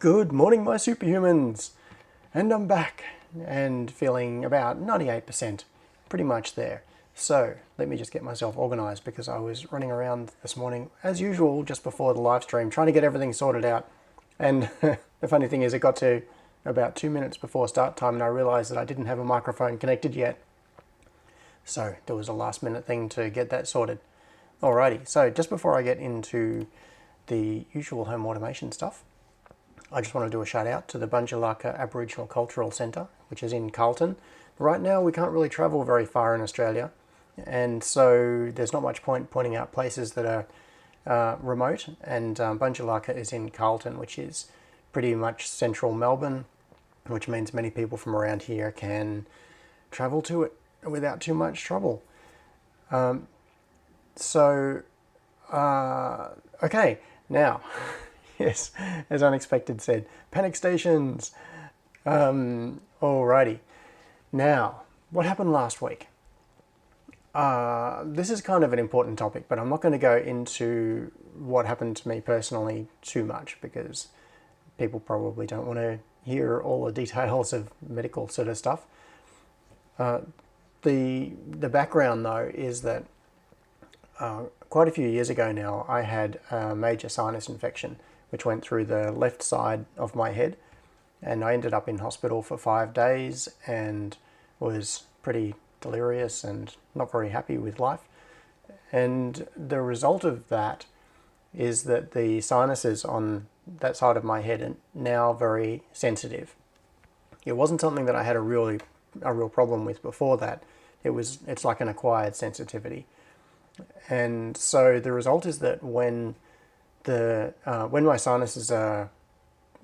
Good morning, my superhumans! And I'm back and feeling about 98%, pretty much there. So let me just get myself organized because I was running around this morning as usual just before the live stream trying to get everything sorted out. And the funny thing is it got to about 2 minutes before start time and I realized that I didn't have a microphone connected yet. So there was a last minute thing to get that sorted. Alrighty, so just before I get into the usual home automation stuff, I just want to do a shout out to the Bunjalaka Aboriginal Cultural Centre, which is in Carlton. Right now we can't really travel very far in Australia, and so there's not much point pointing out places that are remote, and Bunjalaka is in Carlton, which is pretty much central Melbourne, which means many people from around here can travel to it without too much trouble. Okay, now... Yes, as Unexpected said, panic stations. Alrighty. Now, what happened last week? This is kind of an important topic, but I'm not going to go into what happened to me personally too much because people probably don't want to hear all the details of medical sort of stuff. The background though is that quite a few years ago now, I had a major sinus infection which went through the left side of my head, and I ended up in hospital for 5 days and was pretty delirious and not very happy with life. And the result of that is that the sinuses on that side of my head are now very sensitive. It wasn't something that I had a real problem with before that. It's like an acquired sensitivity. And so the result is that when my sinuses are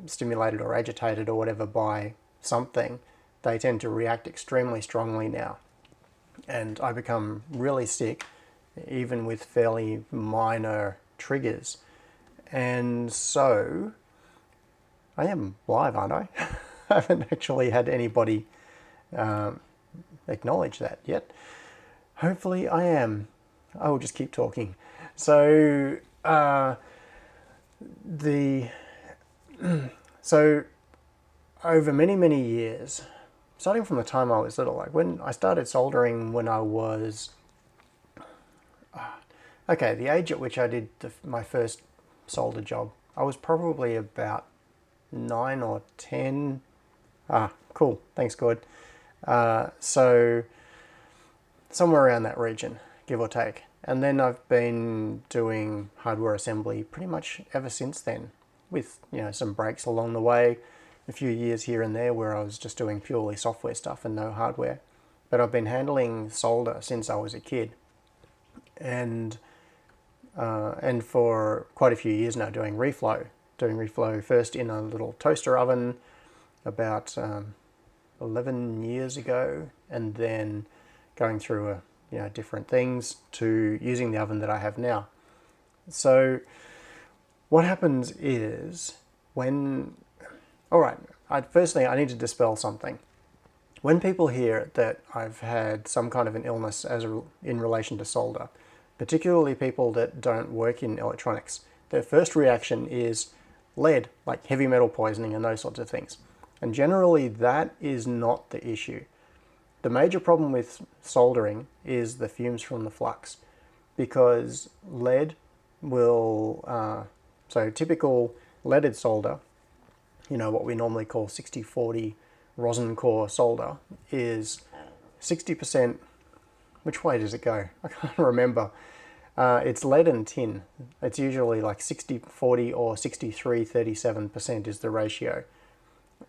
stimulated or agitated or whatever by something, they tend to react extremely strongly now. And I become really sick, even with fairly minor triggers. And so, I am live, aren't I? I haven't actually had anybody acknowledge that yet. Hopefully I am. I will just keep talking. So, so over many years, starting from the time I was little, like when I started soldering when I was the age at which I did my first solder job, I was probably about 9 or 10. Cool, thanks God. So somewhere around that region, give or take. And then I've been doing hardware assembly pretty much ever since then, with some breaks along the way, a few years here and there where I was just doing purely software stuff and no hardware. But I've been handling solder since I was a kid, and for quite a few years now doing reflow first in a little toaster oven about 11 years ago, and then going through different things to using the oven that I have now. So what happens is firstly I need to dispel something. When people hear that I've had some kind of an illness in relation to solder, particularly people that don't work in electronics, their first reaction is lead, like heavy metal poisoning and those sorts of things. And generally that is not the issue. The major problem with soldering is the fumes from the flux, because lead will, so typical leaded solder, what we normally call 60-40 rosin core solder, is 60%, which way does it go? I can't remember. It's lead and tin. It's usually like 60-40 or 63-37% is the ratio.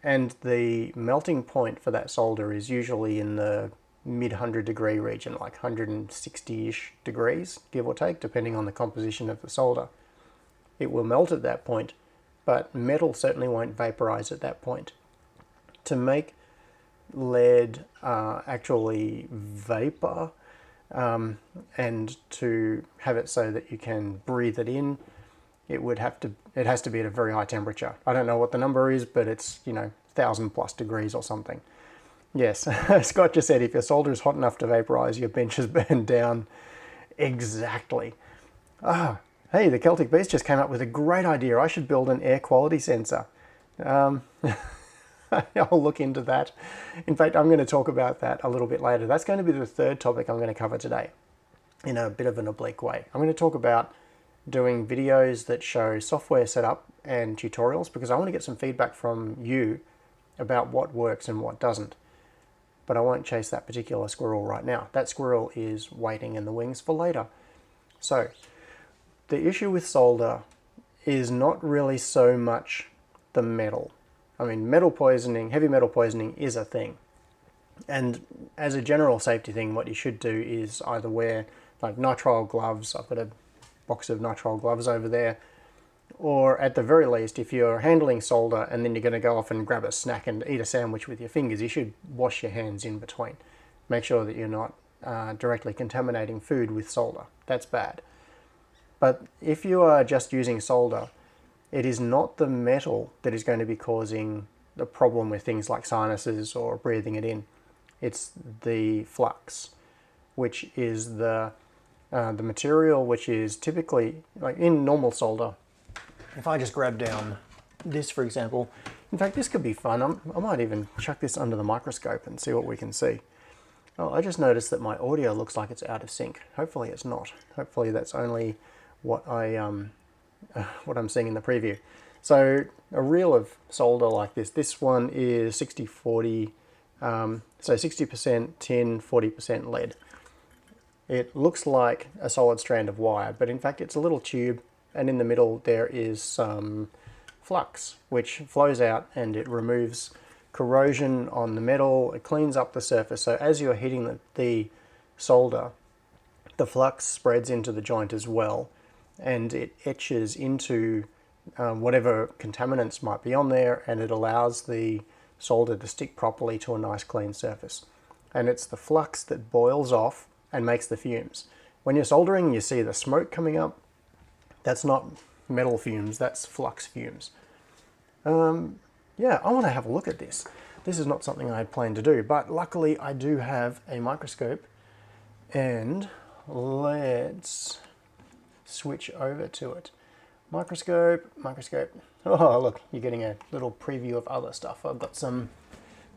And the melting point for that solder is usually in the mid 100 degree region, like 160-ish degrees, give or take, depending on the composition of the solder. It will melt at that point, but metal certainly won't vaporize at that point. To make lead actually vapor, and to have it so that you can breathe it in, it has to be at a very high temperature. I don't know what the number is, but it's 1,000+ degrees or something. Yes, Scott just said if your solder is hot enough to vaporize, your bench is burned down. Exactly. Hey, the Celtic Beast just came up with a great idea. I should build an air quality sensor. I'll look into that. In fact, I'm going to talk about that a little bit later. That's going to be the third topic I'm going to cover today in a bit of an oblique way. I'm going to talk about doing videos that show software setup and tutorials because I want to get some feedback from you about what works and what doesn't. But I won't chase that particular squirrel right now. That squirrel is waiting in the wings for later. So, the issue with solder is not really so much the metal. I mean, metal poisoning, heavy metal poisoning is a thing. And as a general safety thing, what you should do is either wear like nitrile gloves. I've got a box of nitrile gloves over there. Or at the very least, if you're handling solder and then you're going to go off and grab a snack and eat a sandwich with your fingers, you should wash your hands in between. Make sure that you're not directly contaminating food with solder. That's bad. But if you are just using solder, it is not the metal that is going to be causing the problem with things like sinuses or breathing it in. It's the flux, which is the material which is typically, like in normal solder, if I just grab down this, for example, in fact, this could be fun. I might even chuck this under the microscope and see what we can see. Oh, I just noticed that my audio looks like it's out of sync. Hopefully it's not. Hopefully that's only what what I'm seeing in the preview. So a reel of solder like this one is 60-40, so 60% tin, 40% lead. It looks like a solid strand of wire, but in fact it's a little tube, and in the middle there is some flux, which flows out and it removes corrosion on the metal, it cleans up the surface. So as you're heating the solder, the flux spreads into the joint as well, and it etches into whatever contaminants might be on there, and it allows the solder to stick properly to a nice clean surface. And it's the flux that boils off and makes the fumes. When you're soldering, you see the smoke coming up. That's not metal fumes, that's flux fumes. Yeah, I want to have a look at this. This is not something I had planned to do, but luckily I do have a microscope, and let's switch over to it. Microscope. Oh, look, you're getting a little preview of other stuff. I've got some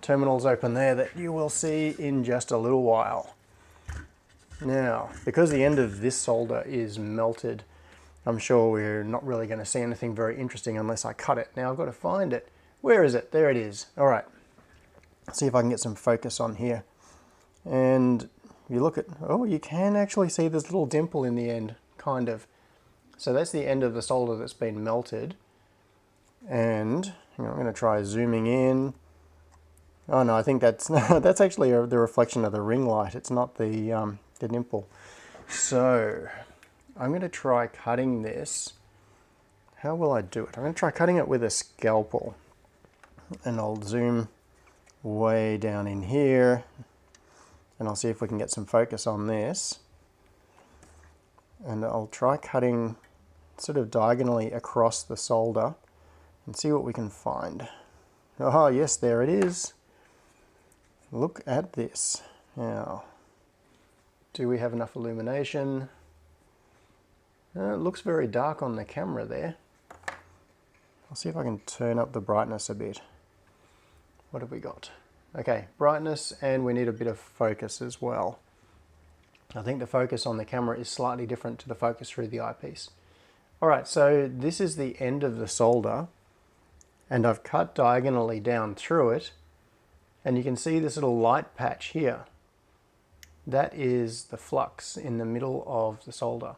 terminals open there that you will see in just a little while. Now, because the end of this solder is melted, I'm sure we're not really going to see anything very interesting unless I cut it. Now I've got to find it. Where is it? There it is. All right. Let's see if I can get some focus on here. And you look at, oh, you can actually see this little dimple in the end, kind of. So that's the end of the solder that's been melted. And I'm going to try zooming in. Oh no, I think that's that's actually the reflection of the ring light. It's not the dimple. So I'm going to try cutting this. How will I do it? I'm going to try cutting it with a scalpel. And I'll zoom way down in here. And I'll see if we can get some focus on this. And I'll try cutting sort of diagonally across the solder and see what we can find. Oh yes, there it is. Look at this. Now, do we have enough illumination? It looks very dark on the camera there. I'll see if I can turn up the brightness a bit. What have we got? Okay, brightness, and we need a bit of focus as well. I think the focus on the camera is slightly different to the focus through the eyepiece. Alright, so this is the end of the solder, and I've cut diagonally down through it, and you can see this little light patch here. That is the flux in the middle of the solder.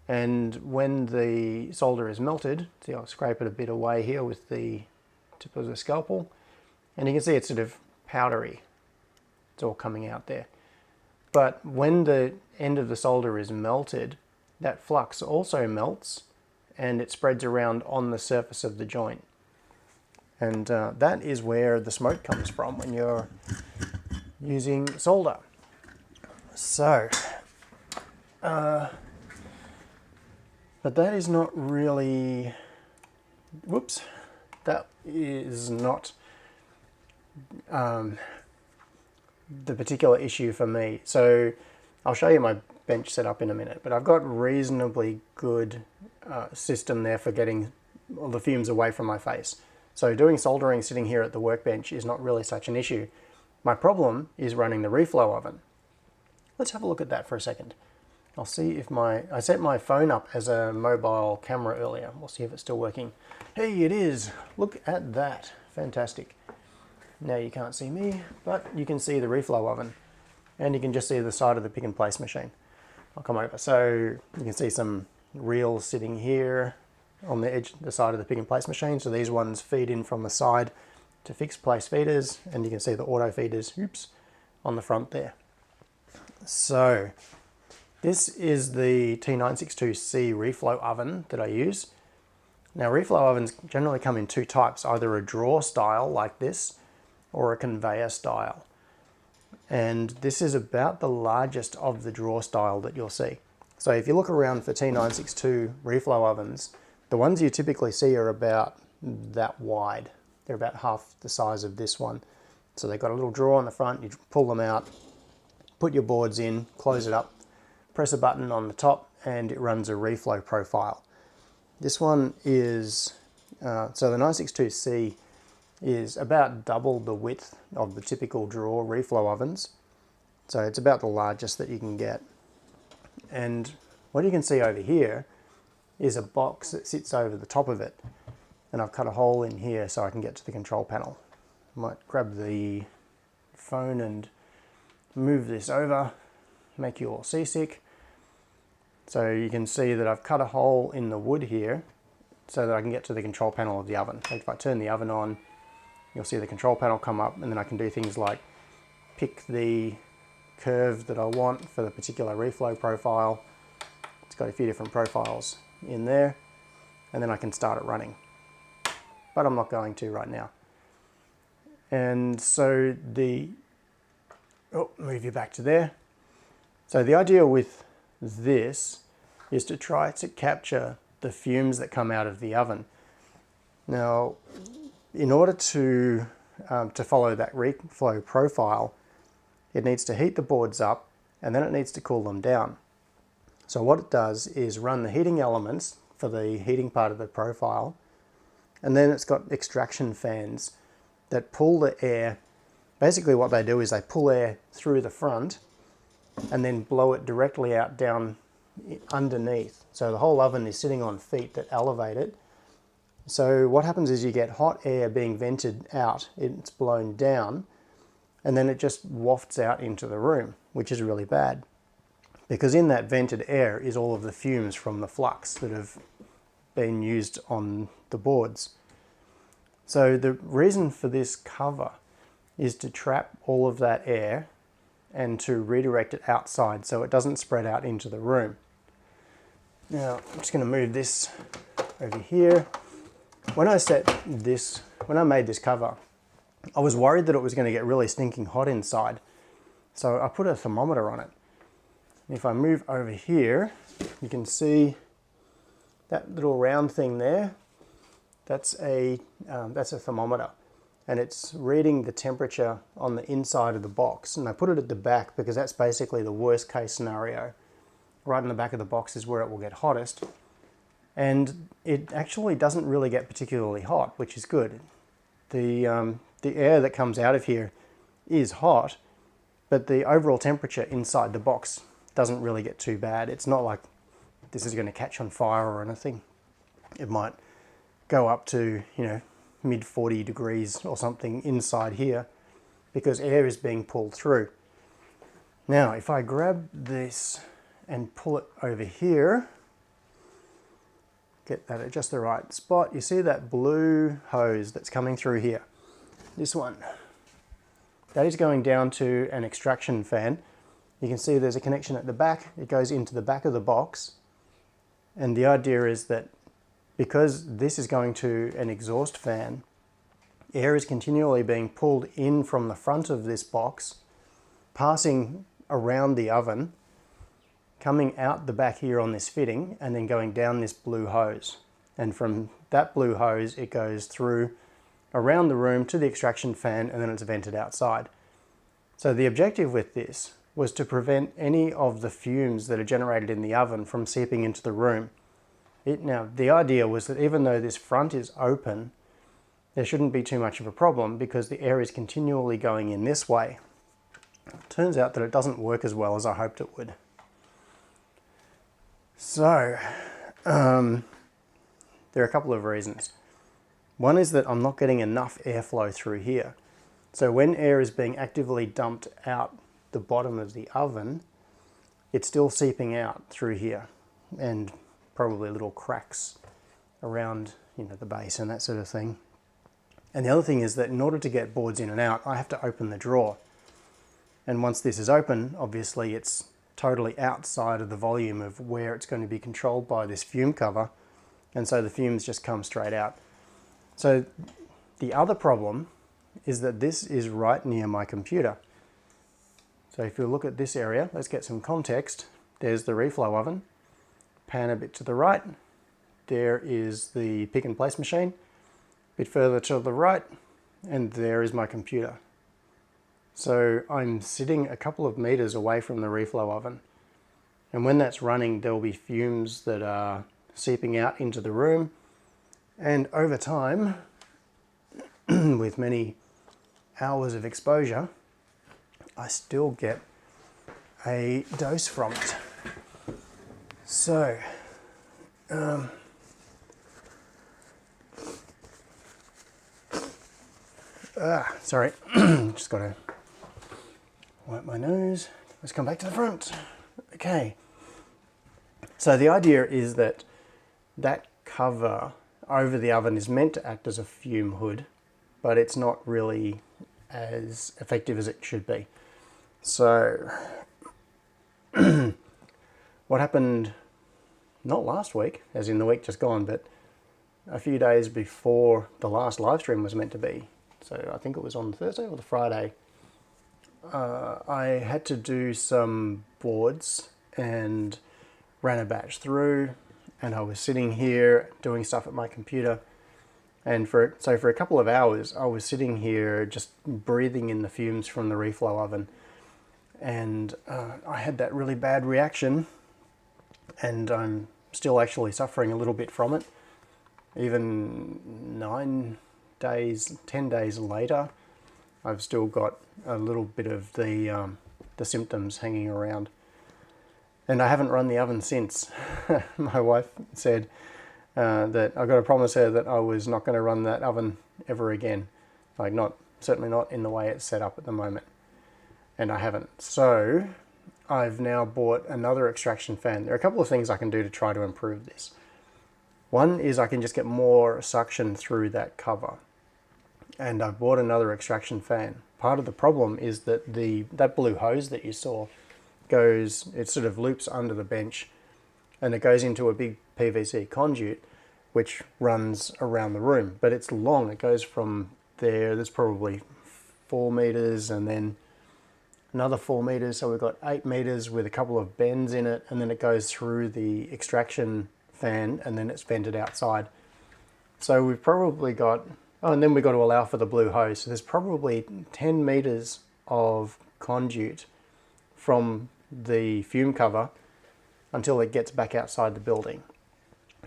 And when the solder is melted, see, I'll scrape it a bit away here with the tip of the scalpel, and you can see it's sort of powdery. It's all coming out there. But when the end of the solder is melted, that flux also melts and it spreads around on the surface of the joint. And that is where the smoke comes from when you're using solder. So, but that is not really, whoops, that is not the particular issue for me. So I'll show you my bench setup in a minute, but I've got reasonably good system there for getting all the fumes away from my face. So doing soldering sitting here at the workbench is not really such an issue. My problem is running the reflow oven. Let's have a look at that for a second. I'll see if I set my phone up as a mobile camera earlier. We'll see if it's still working. Hey, it is. Look at that. Fantastic. Now you can't see me, but you can see the reflow oven. And you can just see the side of the pick and place machine. I'll come over. So you can see some reels sitting here on the edge, the side of the pick and place machine. So these ones feed in from the side to fixed place feeders, and you can see the auto feeders, oops, on the front there. So this is the T962C reflow oven that I use. Now reflow ovens generally come in two types, either a drawer style like this or a conveyor style. And this is about the largest of the drawer style that you'll see. So if you look around for T962 reflow ovens, the ones you typically see are about that wide. They're about half the size of this one. So they've got a little drawer on the front, you pull them out, put your boards in, close it up, press a button on the top, and it runs a reflow profile. This one is, so the 962C is about double the width of the typical drawer reflow ovens. So it's about the largest that you can get. And what you can see over here is a box that sits over the top of it. And I've cut a hole in here so I can get to the control panel. I might grab the phone and move this over, make you all seasick. So you can see that I've cut a hole in the wood here so that I can get to the control panel of the oven. Like if I turn the oven on, you'll see the control panel come up, and then I can do things like pick the curve that I want for the particular reflow profile. It's got a few different profiles in there, and then I can start it running. But I'm not going to right now. And so move you back to there. So the idea with this is to try to capture the fumes that come out of the oven. Now, in order to follow that reflow profile, it needs to heat the boards up, and then it needs to cool them down. So what it does is run the heating elements for the heating part of the profile, and then it's got extraction fans that pull the air. Basically what they do is they pull air through the front and then blow it directly out down underneath. So the whole oven is sitting on feet that elevate it. So what happens is you get hot air being vented out, it's blown down, and then it just wafts out into the room, which is really bad. Because in that vented air is all of the fumes from the flux that have been used on the boards. So the reason for this cover is to trap all of that air and to redirect it outside so it doesn't spread out into the room. Now I'm just going to move this over here. When I made this cover, I was worried that it was going to get really stinking hot inside. So I put a thermometer on it. If I move over here, you can see that little round thing there. That's a thermometer, and it's reading the temperature on the inside of the box. And I put it at the back because that's basically the worst case scenario. Right in the back of the box is where it will get hottest. And it actually doesn't really get particularly hot, which is good. The air that comes out of here is hot, but the overall temperature inside the box doesn't really get too bad. It's not like this is going to catch on fire or anything. It might go up to, mid 40 degrees or something inside here because air is being pulled through. Now, if I grab this and pull it over here, get that at just the right spot, you see that blue hose that's coming through here. This one. That is going down to an extraction fan. You can see there's a connection at the back. It goes into the back of the box. And the idea is that because this is going to an exhaust fan, air is continually being pulled in from the front of this box, passing around the oven, coming out the back here on this fitting, and then going down this blue hose. And from that blue hose, it goes through around the room to the extraction fan, and then it's vented outside. So the objective with this was to prevent any of the fumes that are generated in the oven from seeping into the room. Now, the idea was that even though this front is open, there shouldn't be too much of a problem because the air is continually going in this way. It turns out that it doesn't work as well as I hoped it would. So, there are a couple of reasons. One is that I'm not getting enough airflow through here. So when air is being actively dumped out the bottom of the oven, it's still seeping out through here, and probably little cracks around, the base and that sort of thing. And the other thing is that in order to get boards in and out, I have to open the drawer. And once this is open, obviously it's totally outside of the volume of where it's going to be controlled by this fume cover, and so the fumes just come straight out. So the other problem is that this is right near my computer. So if you look at this area, let's get some context. There's the reflow oven. Pan a bit to the right. There is the pick and place machine. A bit further to the right, and there is my computer. So I'm sitting a couple of meters away from the reflow oven. And when that's running, there will be fumes that are seeping out into the room. And over time, with many hours of exposure, I still get a dose from it. So, sorry, just got to wipe my nose. Let's come back to the front. Okay. So the idea is that that cover over the oven is meant to act as a fume hood, but it's not really as effective as it should be. So what happened, not last week, as in the week just gone, but a few days before the last live stream was meant to be, so I think it was on the Thursday or the Friday, I had to do some boards and ran a batch through, and I was sitting here doing stuff at my computer, and for a couple of hours I was sitting here just breathing in the fumes from the reflow oven, and I had that really bad reaction, and I'm still actually suffering a little bit from it. Even 10 days later, I've still got a little bit of the symptoms hanging around. And I haven't run the oven since. My wife said that I got to promise her that I was not going to run that oven ever again. Like, certainly not in the way it's set up at the moment. And I haven't. So I've now bought another extraction fan. There are a couple of things I can do to try to improve this. One is I can just get more suction through that cover. And I've bought another extraction fan. Part of the problem is that that blue hose that you saw it sort of loops under the bench, and it goes into a big PVC conduit which runs around the room, but it's long. It goes from there's probably 4 meters, and then another 4 meters, so we've got 8 meters with a couple of bends in it, and then it goes through the extraction fan, and then it's vented outside. So we've probably got, and then we've got to allow for the blue hose, so there's probably 10 meters of conduit from the fume cover until it gets back outside the building,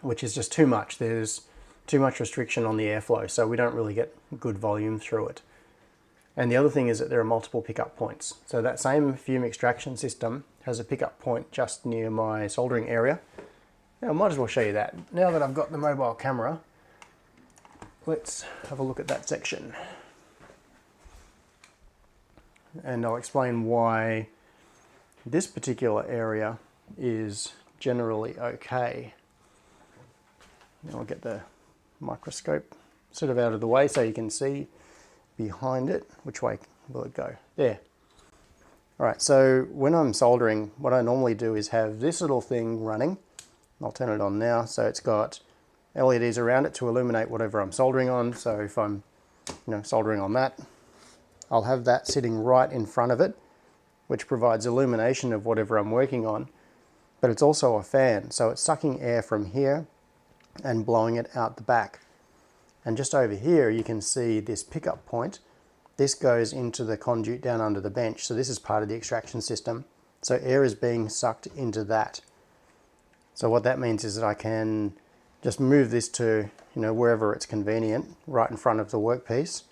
which is just too much. There's too much restriction on the airflow, so we don't really get good volume through it. And the other thing is that there are multiple pickup points. So that same fume extraction system has a pickup point just near my soldering area. Now I might as well show you that. Now that I've got the mobile camera, let's have a look at that section. And I'll explain why this particular area is generally okay. Now I'll get the microscope sort of out of the way so you can see behind it. Which way will it go? There. Alright, so when I'm soldering, what I normally do is have this little thing running. I'll turn it on now. So it's got LEDs around it to illuminate whatever I'm soldering on. So if I'm soldering on that, I'll have that sitting right in front of it, which provides illumination of whatever I'm working on. But it's also a fan, so it's sucking air from here and blowing it out the back. And just over here you can see this pickup point. This goes into the conduit down under the bench, so this is part of the extraction system. So air is being sucked into that. So what that means is that I can just move this to, wherever it's convenient, right in front of the workpiece.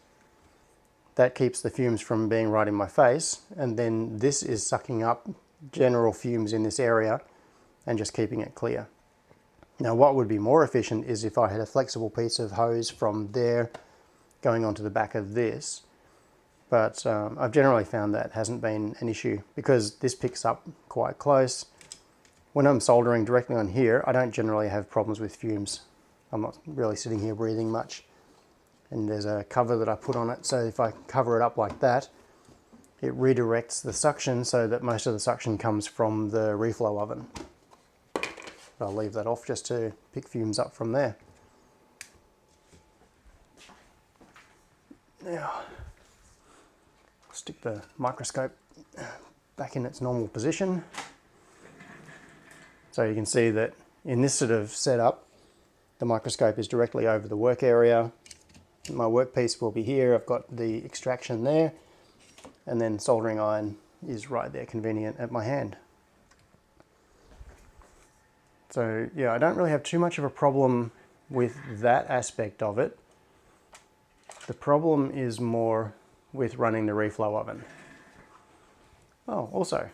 That keeps the fumes from being right in my face, and then this is sucking up general fumes in this area and just keeping it clear. Now what would be more efficient is if I had a flexible piece of hose from there going onto the back of this, but I've generally found that hasn't been an issue because this picks up quite close. When I'm soldering directly on here, I don't generally have problems with fumes. I'm not really sitting here breathing much. And there's a cover that I put on it, so if I cover it up like that, it redirects the suction so that most of the suction comes from the reflow oven. I'll leave that off just to pick fumes up from there. Now, I'll stick the microscope back in its normal position. So you can see that in this sort of setup, the microscope is directly over the work area. My workpiece will be here. I've got the extraction there, and then soldering iron is right there, convenient at my hand. So yeah, I don't really have too much of a problem with that aspect of it. The problem is more with running the reflow oven. Oh, also,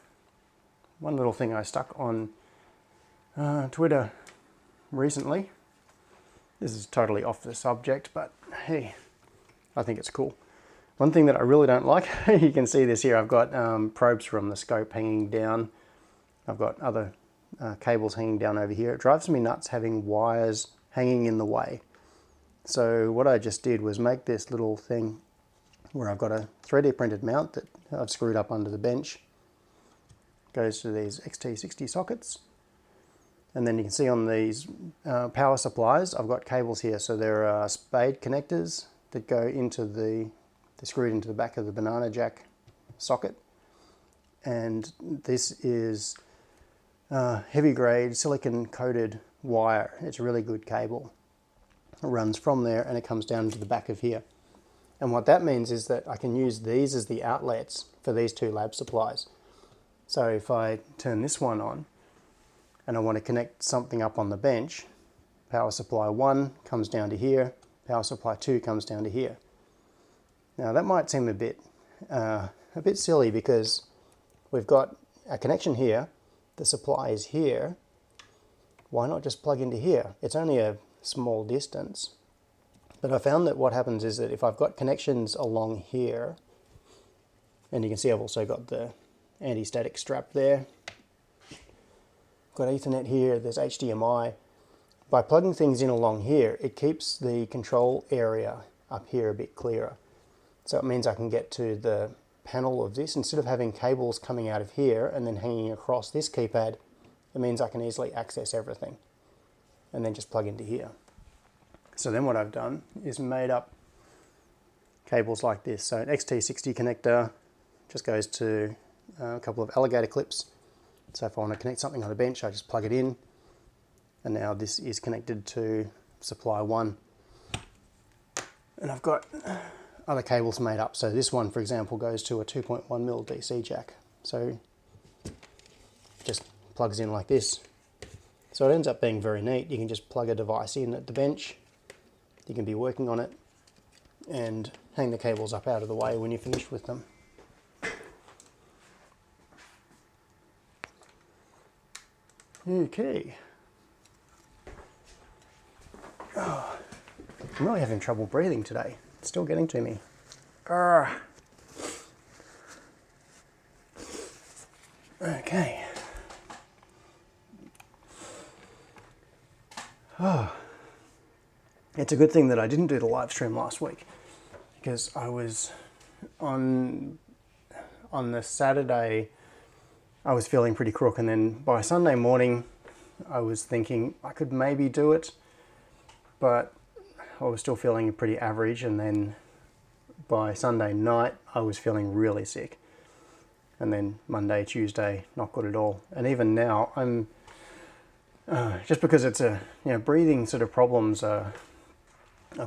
one little thing I stuck on Twitter recently. This is totally off the subject, but hey, I think it's cool. One thing that I really don't like, you can see this here, I've got probes from the scope hanging down. I've got other cables hanging down over here. It drives me nuts having wires hanging in the way. So what I just did was make this little thing where I've got a 3D printed mount that I've screwed up under the bench. Goes to these XT60 sockets. And then you can see on these power supplies, I've got cables here. So there are spade connectors that go into they're screwed into the back of the banana jack socket. And this is heavy grade silicon coated wire. It's a really good cable. It runs from there and it comes down to the back of here. And what that means is that I can use these as the outlets for these two lab supplies. So if I turn this one on, and I want to connect something up on the bench, power supply 1 comes down to here, power supply 2 comes down to here. Now that might seem a bit silly because we've got a connection here, the supply is here, why not just plug into here? It's only a small distance. But I found that what happens is that if I've got connections along here, and you can see I've also got the anti-static strap there, got Ethernet here, there's HDMI. By plugging things in along here, it keeps the control area up here a bit clearer. So it means I can get to the panel of this. Instead of having cables coming out of here and then hanging across this keypad, it means I can easily access everything and then just plug into here. So then what I've done is made up cables like this. So an XT60 connector just goes to a couple of alligator clips. So if I want to connect something on the bench, I just plug it in. And now this is connected to supply 1. And I've got other cables made up. So this one, for example, goes to a 2.1mm DC jack. So just plugs in like this. So it ends up being very neat. You can just plug a device in at the bench. You can be working on it and hang the cables up out of the way when you're finished with them. Okay. Oh, I'm really having trouble breathing today. It's still getting to me. Okay. Oh. It's a good thing that I didn't do the live stream last week, because I was on the Saturday I was feeling pretty crook, and then by Sunday morning I was thinking I could maybe do it, but I was still feeling pretty average, and then by Sunday night I was feeling really sick, and then Monday, Tuesday, not good at all. And even now I'm just because it's breathing sort of problems are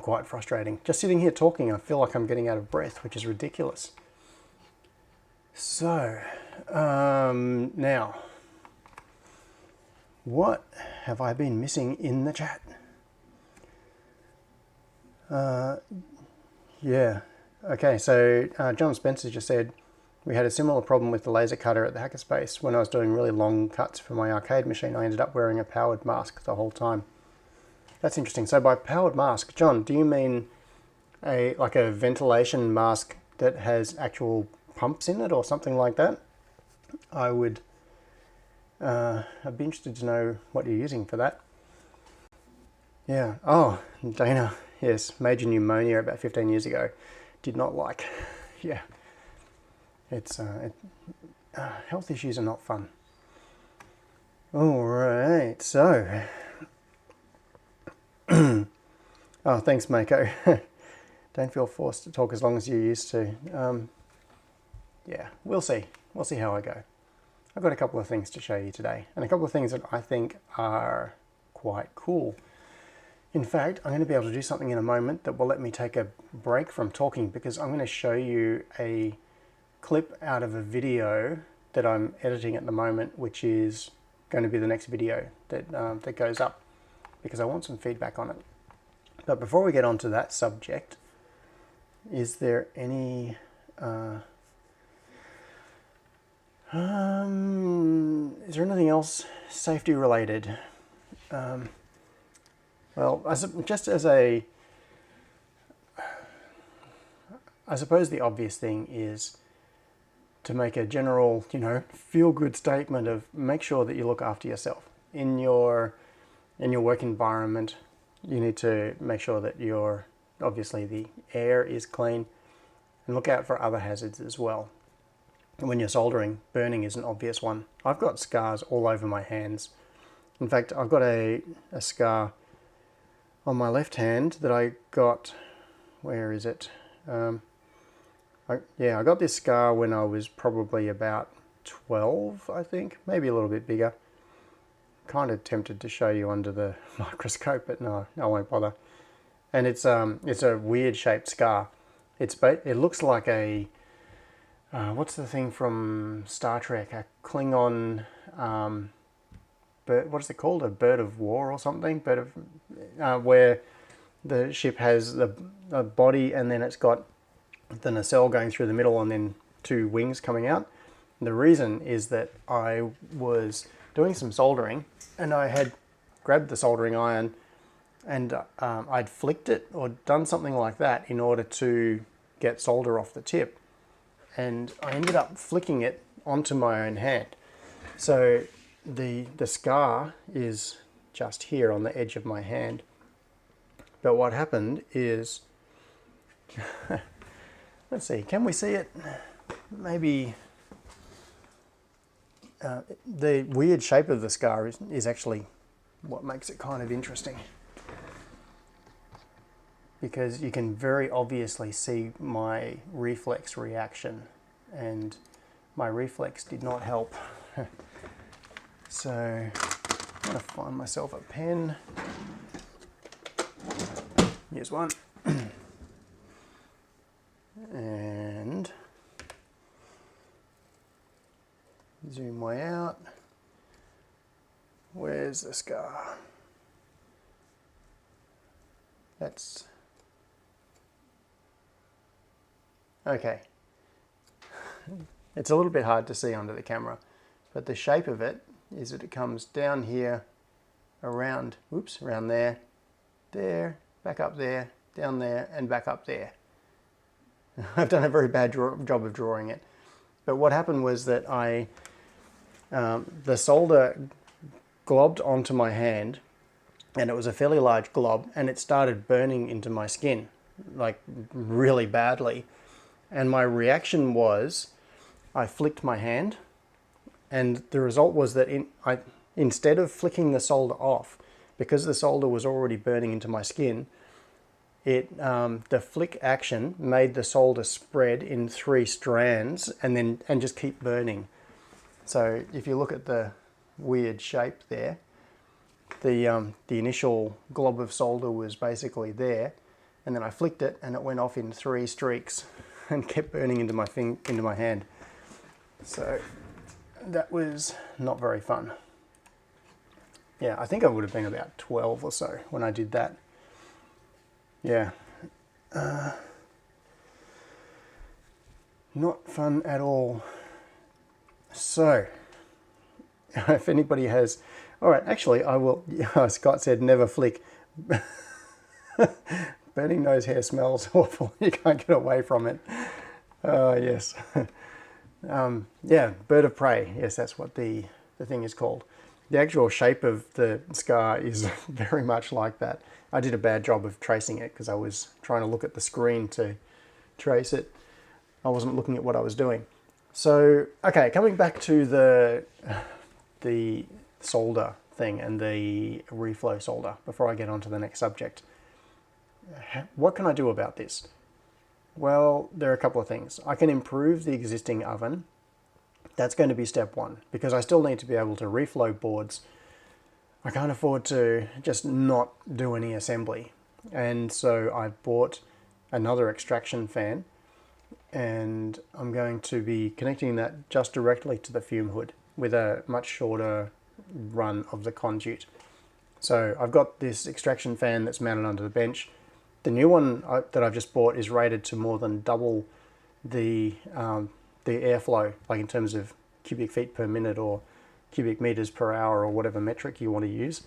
quite frustrating. Just sitting here talking, I feel like I'm getting out of breath, which is ridiculous. So now, what have I been missing in the chat? Yeah. Okay, so John Spencer just said, we had a similar problem with the laser cutter at the hackerspace. When I was doing really long cuts for my arcade machine, I ended up wearing a powered mask the whole time. That's interesting. So by powered mask, John, do you mean like a ventilation mask that has actual pumps in it or something like that? I'd be interested to know what you're using for that. Yeah. Oh, Dana. Yes, major pneumonia about 15 years ago. Did not like. Yeah. It's health issues are not fun. All right. So. Oh, thanks, Mako. Don't feel forced to talk as long as you used to. Yeah, we'll see. We'll see how I go. I've got a couple of things to show you today, and a couple of things that I think are quite cool. In fact, I'm going to be able to do something in a moment that will let me take a break from talking, because I'm going to show you a clip out of a video that I'm editing at the moment, which is going to be the next video that goes up, because I want some feedback on it. But before we get on to that subject, is there any is there anything else safety related? Well, I suppose the obvious thing is to make a general, feel-good statement of make sure that you look after yourself. In your work environment, you need to make sure that obviously the air is clean, and look out for other hazards as well. And when you're soldering, burning is an obvious one. I've got scars all over my hands. In fact, I've got a scar on my left hand that I got, where is it? I got this scar when I was probably about 12, I think, maybe a little bit bigger. Kind of tempted to show you under the microscope, but no, I won't bother. And it's a weird shaped scar. It looks like a what's the thing from Star Trek? A Klingon bird, what is it called? A bird of war or something? Where the ship has a body, and then it's got the nacelle going through the middle, and then two wings coming out. And the reason is that I was doing some soldering, and I had grabbed the soldering iron, and I'd flicked it or done something like that in order to get solder off the tip, and I ended up flicking it onto my own hand. So the scar is just here on the edge of my hand. But what happened is, let's see, can we see it? Maybe the weird shape of the scar is actually what makes it kind of interesting, because you can very obviously see my reflex reaction, and my reflex did not help. So I'm going to find myself a pen. Here's one. And zoom way out. Where's the scar? That's okay. It's a little bit hard to see under the camera, but the shape of it is that it comes down here, around there, back up there, down there, and back up there. I've done a very bad job of drawing it. But what happened was that the solder globbed onto my hand, and it was a fairly large glob, and it started burning into my skin, like really badly. And my reaction was, I flicked my hand, and the result was that instead of flicking the solder off, because the solder was already burning into my skin, the flick action made the solder spread in 3 strands and just keep burning. So if you look at the weird shape there, the initial glob of solder was basically there, and then I flicked it and it went off in 3 streaks and kept burning into my hand. So that was not very fun. Yeah, I think I would have been about 12 or so when I did that. Yeah, Not fun at all. So, if anybody has... All right, actually, I will... Scott said never flick. Burning nose hair smells awful. You can't get away from it. Yes. Yeah, bird of prey. Yes, that's what the thing is called. The actual shape of the scar is very much like that. I did a bad job of tracing it because I was trying to look at the screen to trace it. I wasn't looking at what I was doing. So, okay, coming back to the solder thing and the reflow solder before I get on to the next subject. What can I do about this? Well, there are a couple of things. I can improve the existing oven. That's going to be step one, because I still need to be able to reflow boards. I can't afford to just not do any assembly. And so I bought another extraction fan, and I'm going to be connecting that just directly to the fume hood with a much shorter run of the conduit. So I've got this extraction fan that's mounted under the bench. The new one that I've just bought is rated to more than double the airflow, like in terms of cubic feet per minute or cubic meters per hour or whatever metric you want to use.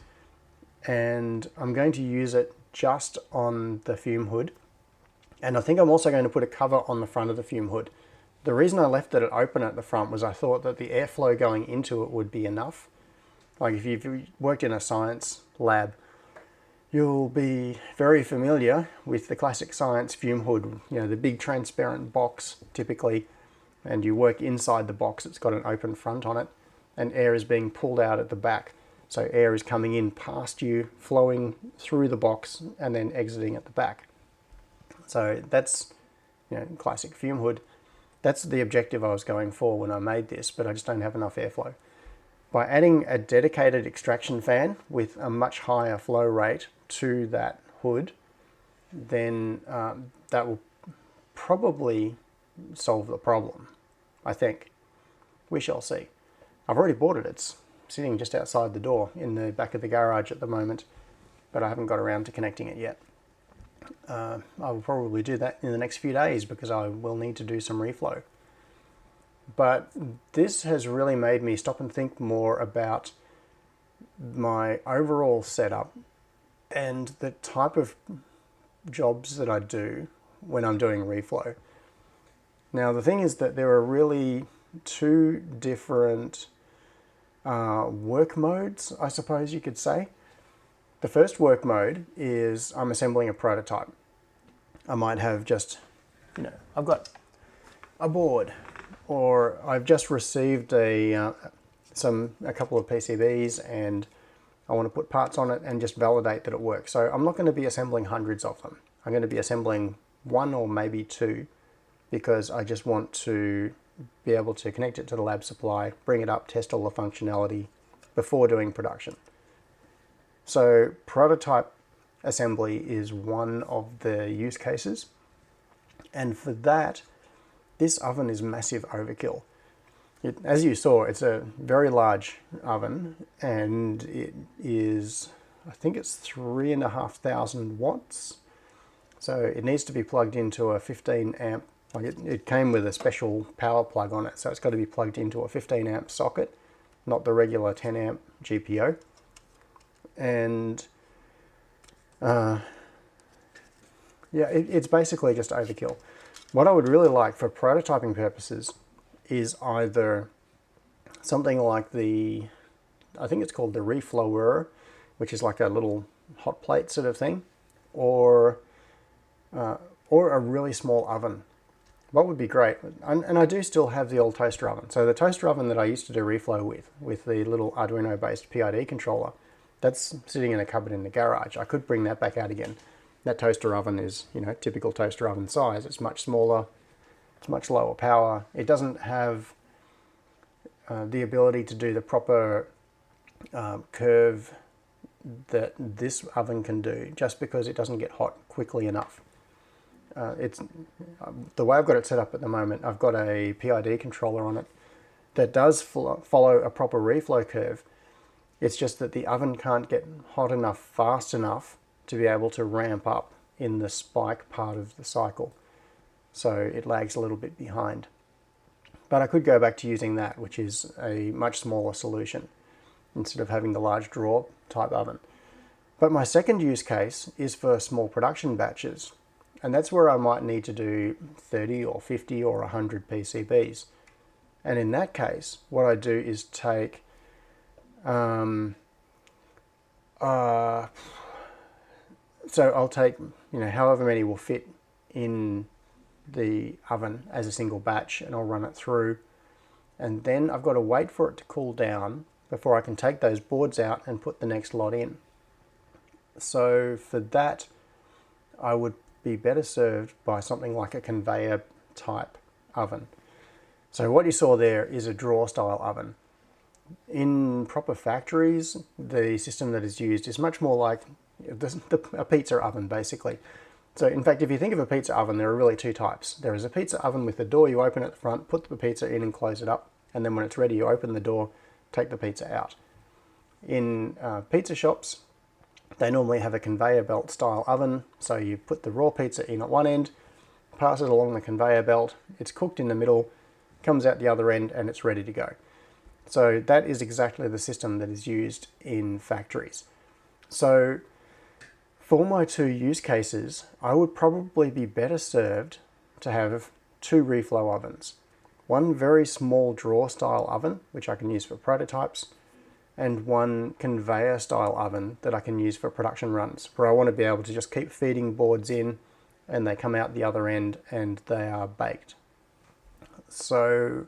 And I'm going to use it just on the fume hood. And I think I'm also going to put a cover on the front of the fume hood. The reason I left it open at the front was I thought that the airflow going into it would be enough. Like if you've worked in a science lab, you'll be very familiar with the classic science fume hood, you know, the big transparent box typically, and you work inside the box. It's got an open front on it, and air is being pulled out at the back. So air is coming in past you, flowing through the box, and then exiting at the back. So that's, you know, classic fume hood. That's the objective I was going for when I made this, but I just don't have enough airflow. By adding a dedicated extraction fan with a much higher flow rate to that hood, then that will probably solve the problem, I think. We shall see. I've already bought it. It's sitting just outside the door in the back of the garage at the moment, but I haven't got around to connecting it yet. I will probably do that in the next few days because I will need to do some reflow. But this has really made me stop and think more about my overall setup and the type of jobs that I do when I'm doing reflow. Now the thing is that there are really two different work modes, I suppose you could say. The first work mode is I'm assembling a prototype. I might have just, you know, I've got a board, or I've just received a couple of PCBs and I want to put parts on it and just validate that it works. So I'm not going to be assembling hundreds of them. I'm going to be assembling one or maybe two, because I just want to be able to connect it to the lab supply, bring it up, test all the functionality before doing production. So prototype assembly is one of the use cases. And for that, this oven is massive overkill. As you saw, it's a very large oven, and it is, I think it's 3,500 watts. So it needs to be plugged into a 15 amp, like it came with a special power plug on it, so it's got to be plugged into a 15 amp socket, not the regular 10 amp GPO. And yeah, it's basically just overkill. What I would really like for prototyping purposes is either something like the, I think it's called the Reflower, which is like a little hot plate sort of thing, or a really small oven. What would be great, and I do still have the old toaster oven. So the toaster oven that I used to do reflow with the little Arduino based PID controller, that's sitting in a cupboard in the garage. I could bring that back out again. That toaster oven is, you know, typical toaster oven size. It's much smaller, it's much lower power. It doesn't have the ability to do the proper curve that this oven can do, just because it doesn't get hot quickly enough. It's the way I've got it set up at the moment, I've got a PID controller on it that does follow a proper reflow curve. It's just that the oven can't get hot enough fast enough to be able to ramp up in the spike part of the cycle, so it lags a little bit behind. But I could go back to using that, which is a much smaller solution, instead of having the large drawer type oven. But my second use case is for small production batches, and that's where I might need to do 30 or 50 or 100 PCBs. And in that case, what I do is take so I'll take, however many will fit in the oven as a single batch, and I'll run it through, and then I've got to wait for it to cool down before I can take those boards out and put the next lot in. So for that, I would be better served by something like a conveyor type oven. So what you saw there is a drawer style oven. In proper factories, the system that is used is much more like a pizza oven, basically. So in fact, if you think of a pizza oven, there are really two types. There is a pizza oven with a door you open at the front, put the pizza in and close it up, and then when it's ready you open the door, take the pizza out. In pizza shops, they normally have a conveyor belt style oven, so you put the raw pizza in at one end, pass it along the conveyor belt, it's cooked in the middle, comes out the other end, and it's ready to go. So that is exactly the system that is used in factories. So for my two use cases, I would probably be better served to have two reflow ovens. One very small drawer style oven, which I can use for prototypes, and one conveyor style oven that I can use for production runs, where I want to be able to just keep feeding boards in and they come out the other end and they are baked. So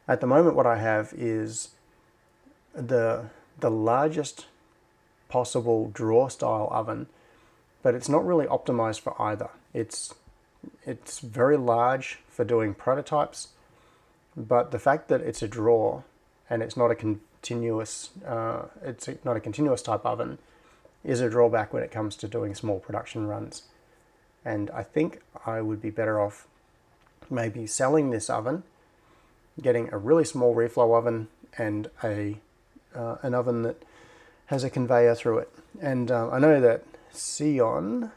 at the moment what I have is the largest possible drawer style oven, but it's not really optimized for either. It's very large for doing prototypes, but the fact that it's a drawer and it's not a continuous type oven is a drawback when it comes to doing small production runs. And I think I would be better off maybe selling this oven, getting a really small reflow oven and an oven that has a conveyor through it. And I know that Sion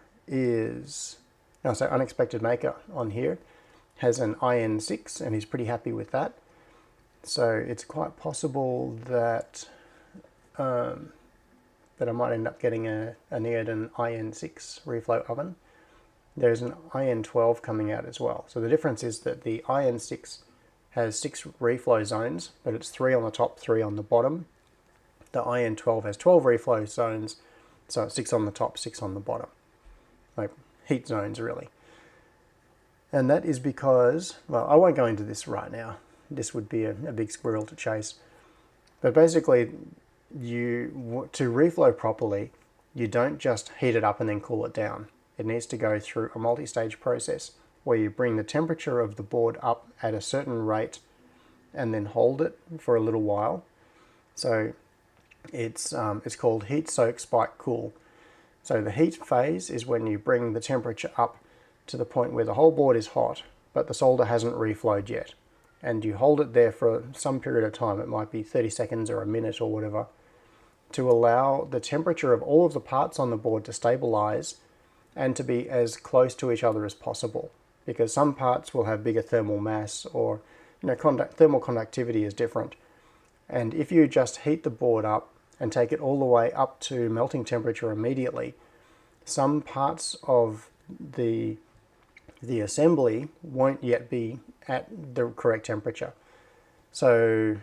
Unexpected Maker on here, has an IN6 and he's pretty happy with that. So it's quite possible that that I might end up getting a Neoden IN6 reflow oven. There's an IN12 coming out as well. So the difference is that the IN6 has 6 reflow zones, but it's 3 on the top, 3 on the bottom. The IN12 has 12 reflow zones, so it's 6 on the top, 6 on the bottom. Like heat zones, really. And that is because, well, I won't go into this right now. This would be a big squirrel to chase. But basically, to reflow properly, you don't just heat it up and then cool it down. It needs to go through a multi-stage process where you bring the temperature of the board up at a certain rate and then hold it for a little while. So it's called heat, soak, spike, cool. So the heat phase is when you bring the temperature up to the point where the whole board is hot, but the solder hasn't reflowed yet. And you hold it there for some period of time, it might be 30 seconds or a minute or whatever, to allow the temperature of all of the parts on the board to stabilize and to be as close to each other as possible. Because some parts will have bigger thermal mass, or thermal conductivity is different. And if you just heat the board up and take it all the way up to melting temperature immediately, some parts of the assembly won't yet be at the correct temperature. So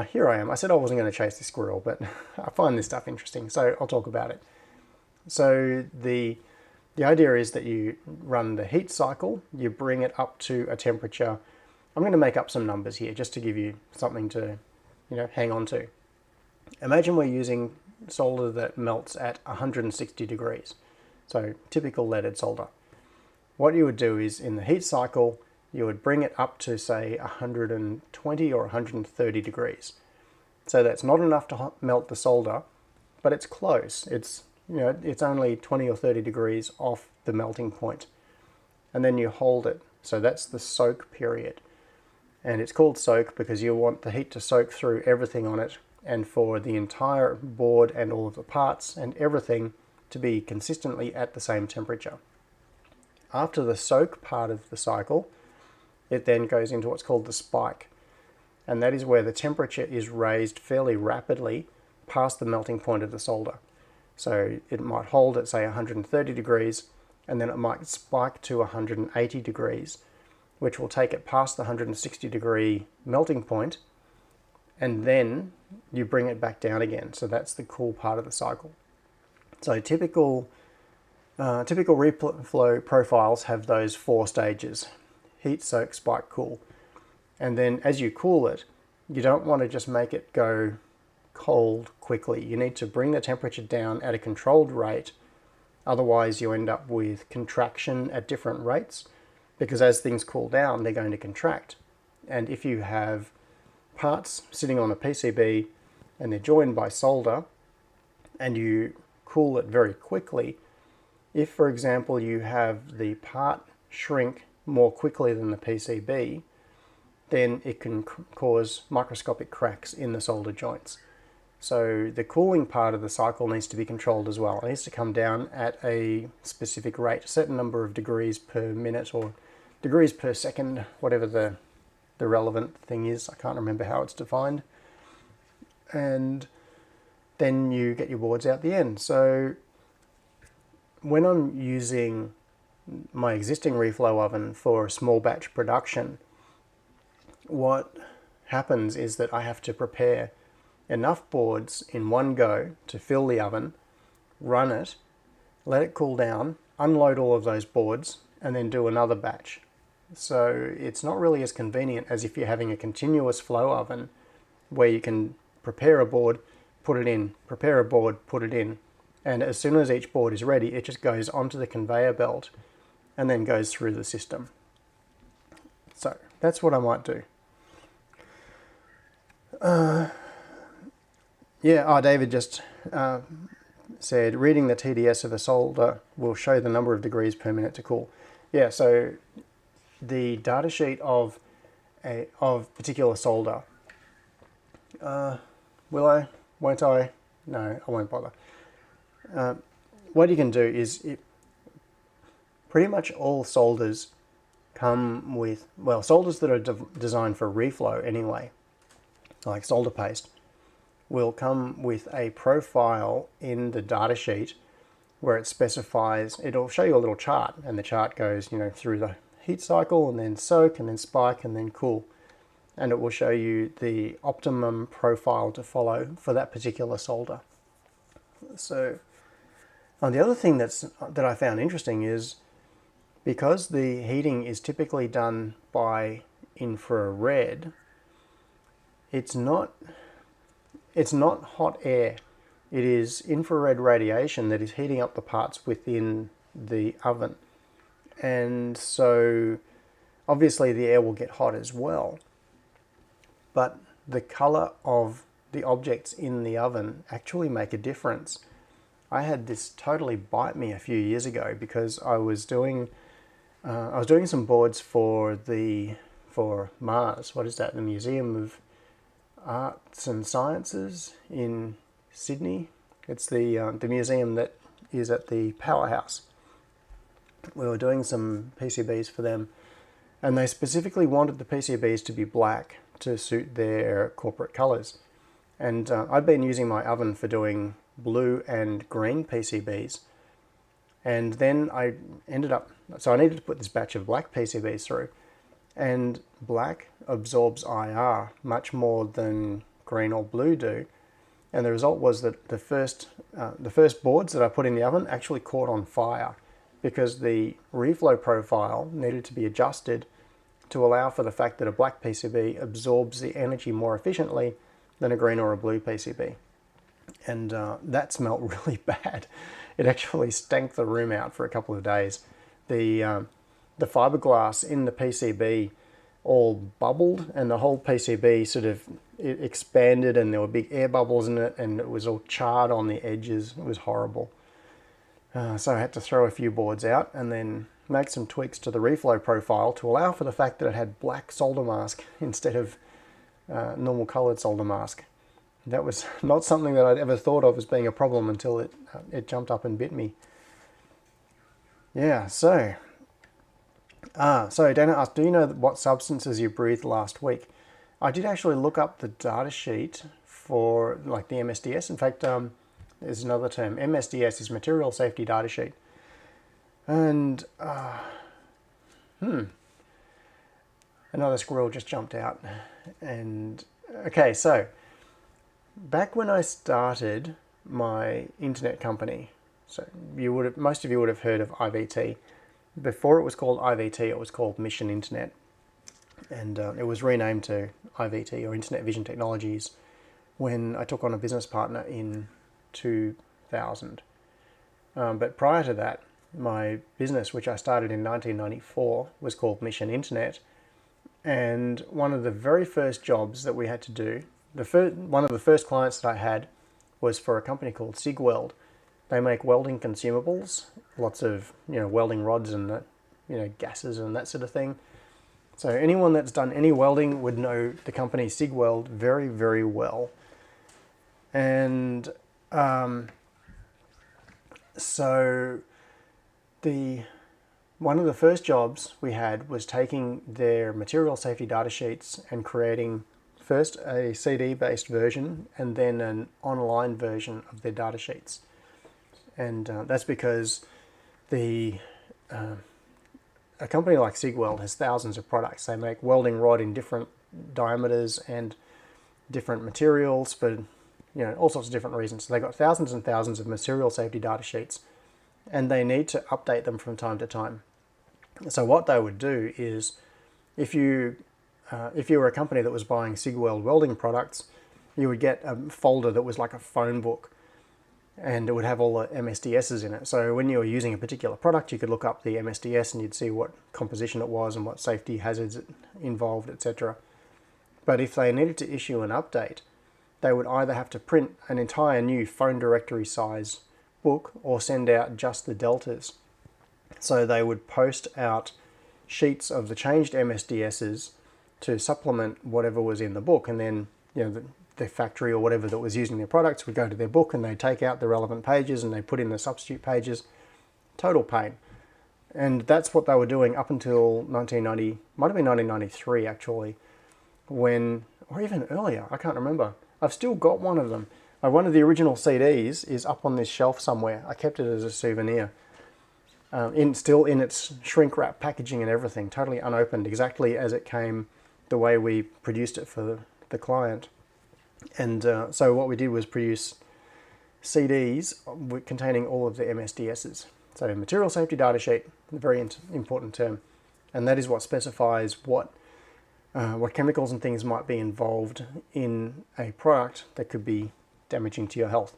here I am. I said I wasn't going to chase the squirrel, but I find this stuff interesting, so I'll talk about it. So the idea is that you run the heat cycle, you bring it up to a temperature. I'm going to make up some numbers here just to give you something to hang on to. Imagine we're using solder that melts at 160 degrees, so typical leaded solder. What you would do is, in the heat cycle, you would bring it up to, say, 120 or 130 degrees. So that's not enough to melt the solder, but it's close. It's only 20 or 30 degrees off the melting point. And then you hold it. So that's the soak period. And it's called soak because you want the heat to soak through everything on it, and for the entire board and all of the parts and everything to be consistently at the same temperature. After the soak part of the cycle, it then goes into what's called the spike, and that is where the temperature is raised fairly rapidly past the melting point of the solder. So it might hold at, say, 130 degrees, and then it might spike to 180 degrees, which will take it past the 160 degree melting point, and then you bring it back down again. So that's the cool part of the cycle. So typical reflow profiles have those 4 stages: heat, soak, spike, cool. And then as you cool it, you don't want to just make it go cold quickly. You need to bring the temperature down at a controlled rate. Otherwise you end up with contraction at different rates, because as things cool down, they're going to contract. And if you have parts sitting on a PCB and they're joined by solder, and you cool it very quickly, if, for example, you have the part shrink more quickly than the PCB, then it can cause microscopic cracks in the solder joints. So the cooling part of the cycle needs to be controlled as well. It needs to come down at a specific rate, a certain number of degrees per minute or degrees per second, whatever the relevant thing is. I can't remember how it's defined. And then you get your boards out the end. So when I'm using my existing reflow oven for small batch production, what happens is that I have to prepare enough boards in one go to fill the oven, run it, let it cool down, unload all of those boards, and then do another batch. So it's not really as convenient as if you're having a continuous flow oven where you can prepare a board, put it in, prepare a board, put it in, and as soon as each board is ready, it just goes onto the conveyor belt and then goes through the system. So that's what I might do. David just said, reading the TDS of a solder will show the number of degrees per minute to cool. Yeah, so the data sheet of particular solder, will I? Won't I? No, I won't bother. What you can do is, pretty much all solders come with, well, solders that are designed for reflow anyway, like solder paste, will come with a profile in the data sheet where it specifies, it'll show you a little chart, and the chart goes, through the heat cycle, and then soak, and then spike, and then cool. And it will show you the optimum profile to follow for that particular solder. So, the other thing that I found interesting is, because the heating is typically done by infrared, it's not hot air. It is infrared radiation that is heating up the parts within the oven. And so obviously the air will get hot as well. But the color of the objects in the oven actually make a difference. I had this totally bite me a few years ago because I was doing some boards for MARS. What is that? The Museum of Arts and Sciences in Sydney. It's the museum that is at the Powerhouse. We were doing some PCBs for them, and they specifically wanted the PCBs to be black to suit their corporate colors. And I'd been using my oven for doing blue and green PCBs, and then I needed to put this batch of black PCBs through, and black absorbs IR much more than green or blue do, and the result was that the first boards that I put in the oven actually caught on fire because the reflow profile needed to be adjusted to allow for the fact that a black PCB absorbs the energy more efficiently than a green or a blue PCB. And that smelt really bad. It actually stank the room out for a couple of days. The fiberglass in the PCB all bubbled, and the whole PCB sort of expanded, and there were big air bubbles in it, and it was all charred on the edges. It was horrible. So I had to throw a few boards out and then make some tweaks to the reflow profile to allow for the fact that it had black solder mask instead of normal colored solder mask. That was not something that I'd ever thought of as being a problem until it jumped up and bit me. Yeah, so Dana asked, do you know what substances you breathed last week? I did actually look up the data sheet for like the MSDS. In fact, there's another term. MSDS is Material Safety Data Sheet. And, another squirrel just jumped out. And, okay, so back when I started my internet company, so most of you would have heard of IVT. Before it was called IVT, it was called Mission Internet. And it was renamed to IVT, or Internet Vision Technologies, when I took on a business partner in 2000. But prior to that, my business, which I started in 1994, was called Mission Internet. And one of the very first jobs that we had to do, one of the first clients that I had was for a company called SigWeld. They make welding consumables, lots of welding rods and gases and that sort of thing. So anyone that's done any welding would know the company SigWeld very, very well. And so one of the first jobs we had was taking their material safety data sheets and creating first a CD-based version and then an online version of their data sheets. And that's because a company like SigWeld has thousands of products. They make welding rod in different diameters and different materials for all sorts of different reasons. So they've got thousands and thousands of material safety data sheets, and they need to update them from time to time. So what they would do is, if you were a company that was buying SigWeld welding products, you would get a folder that was like a phone book, and it would have all the MSDSs in it. So when you were using a particular product, you could look up the MSDS and you'd see what composition it was and what safety hazards it involved, etc. But if they needed to issue an update, they would either have to print an entire new phone directory size book or send out just the deltas. So they would post out sheets of the changed MSDSs to supplement whatever was in the book, and then the factory or whatever that was using their products would go to their book and they take out the relevant pages and they put in the substitute pages. Total pain. And that's what they were doing up until 1990, might have been 1993 actually, or even earlier, I can't remember. I've still got one of them. One of the original CDs is up on this shelf somewhere. I kept it as a souvenir. Still in its shrink wrap packaging and everything, totally unopened, exactly as it came, the way we produced it for the client. And so what we did was produce CDs containing all of the MSDSs. So material safety data sheet, a very important term. And that is what specifies what chemicals and things might be involved in a product that could be damaging to your health.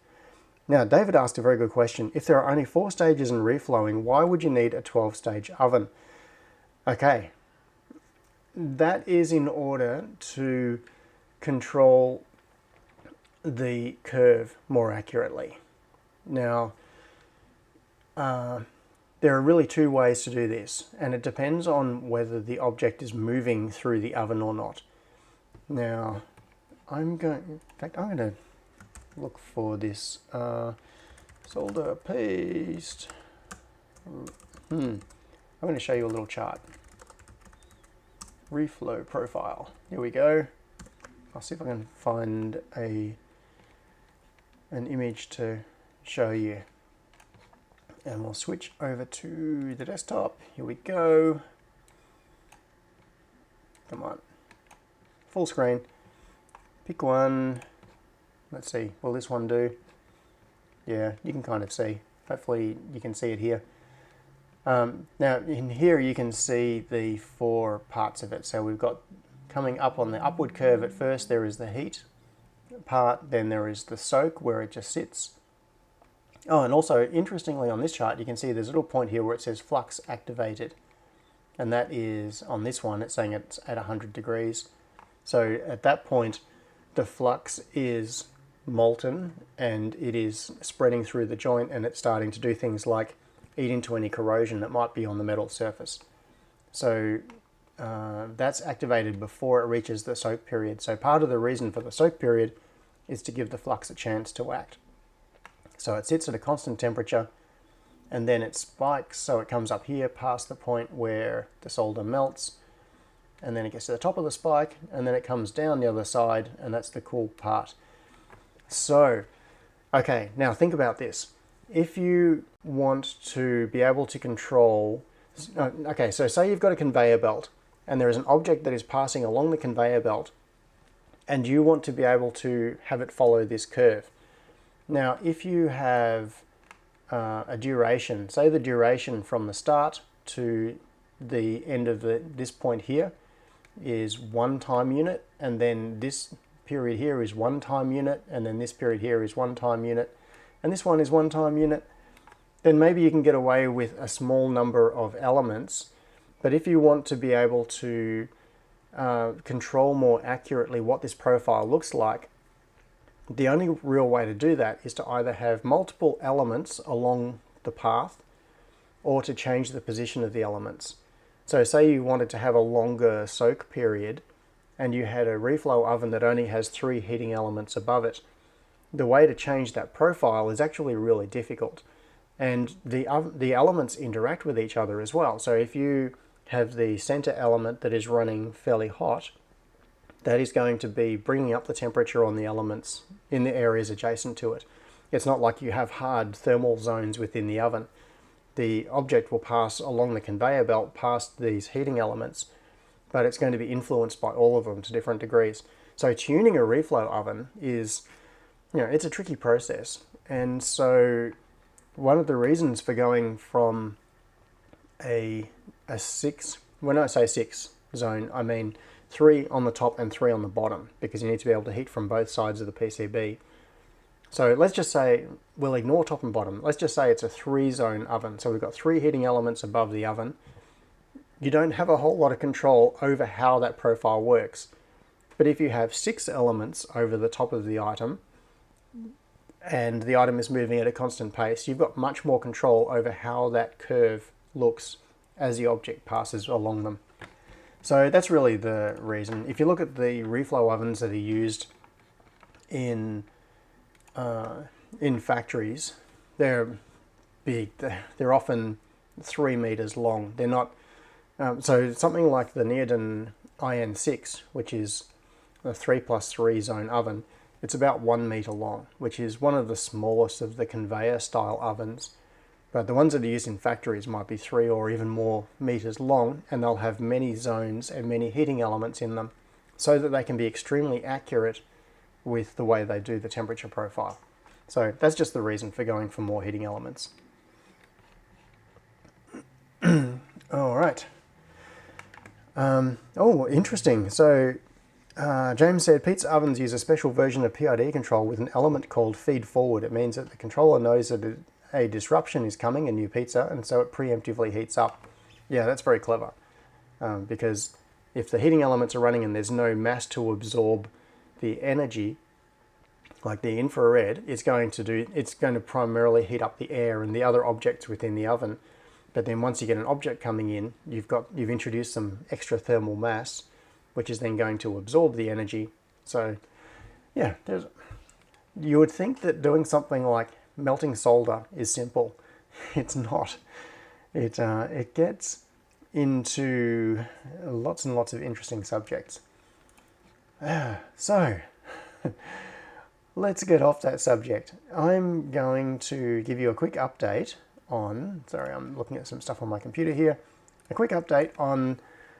Now, David asked a very good question. If there are only 4 stages in reflowing, why would you need a 12-stage oven? Okay, that is in order to control the curve more accurately. Now, there are really 2 ways to do this, and it depends on whether the object is moving through the oven or not. Now, I'm going to look for this solder paste. I'm going to show you a little chart. Reflow profile. Here we go. I'll see if I can find an image to show you. And we'll switch over to the desktop. Here we go. Come on. Full screen. Pick one. Let's see, will this one do? Yeah, you can kind of see. Hopefully you can see it here. Now in here you can see the 4 parts of it. So we've got coming up on the upward curve at first, there is the heat part, then there is the soak where it just sits. Oh, and also interestingly on this chart you can see there's a little point here where it says flux activated. And that is, on this one, it's saying it's at 100 degrees. So at that point, the flux is molten and it is spreading through the joint, and it's starting to do things like eat into any corrosion that might be on the metal surface. So that's activated before it reaches the soak period. So part of the reason for the soak period is to give the flux a chance to act. So it sits at a constant temperature, and then it spikes, so it comes up here past the point where the solder melts, and then it gets to the top of the spike, and then it comes down the other side, and that's the cool part. So, okay, now think about this. If you want to be able to control, okay, so say you've got a conveyor belt, and there is an object that is passing along the conveyor belt, and you want to be able to have it follow this curve. Now, if you have a duration, say the duration from the start to the end of this point here is 1 time unit, and then this period here is 1 time unit, and then this period here is 1 time unit, and this one is 1 time unit, then maybe you can get away with a small number of elements. But if you want to be able to control more accurately what this profile looks like, the only real way to do that is to either have multiple elements along the path or to change the position of the elements. So say you wanted to have a longer soak period and you had a reflow oven that only has 3 heating elements above it. The way to change that profile is actually really difficult. And the elements interact with each other as well. So if you have the center element that is running fairly hot, that is going to be bringing up the temperature on the elements in the areas adjacent to it. It's not like you have hard thermal zones within the oven. The object will pass along the conveyor belt past these heating elements, but it's going to be influenced by all of them to different degrees. So tuning a reflow oven is, it's a tricky process. And so one of the reasons for going from a 6, when I say 6 zone, I mean 3 on the top and 3 on the bottom, because you need to be able to heat from both sides of the PCB. So let's just say, we'll ignore top and bottom. Let's just say it's a 3-zone oven. So we've got 3 heating elements above the oven. You don't have a whole lot of control over how that profile works. But if you have 6 elements over the top of the item, and the item is moving at a constant pace, you've got much more control over how that curve looks as the object passes along them. So that's really the reason. If you look at the reflow ovens that are used in factories, they're big. They're often 3 meters long. They're not. So something like the Neoden IN6, which is a 3+3 zone oven, it's about 1 meter long, which is one of the smallest of the conveyor style ovens. But the ones that are used in factories might be 3 or even more meters long, and they'll have many zones and many heating elements in them, so that they can be extremely accurate with the way they do the temperature profile. So that's just the reason for going for more heating elements. All right. Oh, interesting. So James said, pizza ovens use a special version of PID control with an element called feed forward. It means that the controller knows that a disruption is coming, a new pizza, and so it preemptively heats up. Yeah, that's very clever. Because if the heating elements are running and there's no mass to absorb the energy, like the infrared, it's going to primarily heat up the air and the other objects within the oven. But then once you get an object coming in, you've introduced some extra thermal mass, which is then going to absorb the energy. So yeah, you would think that doing something like melting solder is simple. It's not. It gets into lots and lots of interesting subjects. So let's get off that subject. I'm going to give you a quick update on, sorry, I'm looking at some stuff on my computer here, a quick update on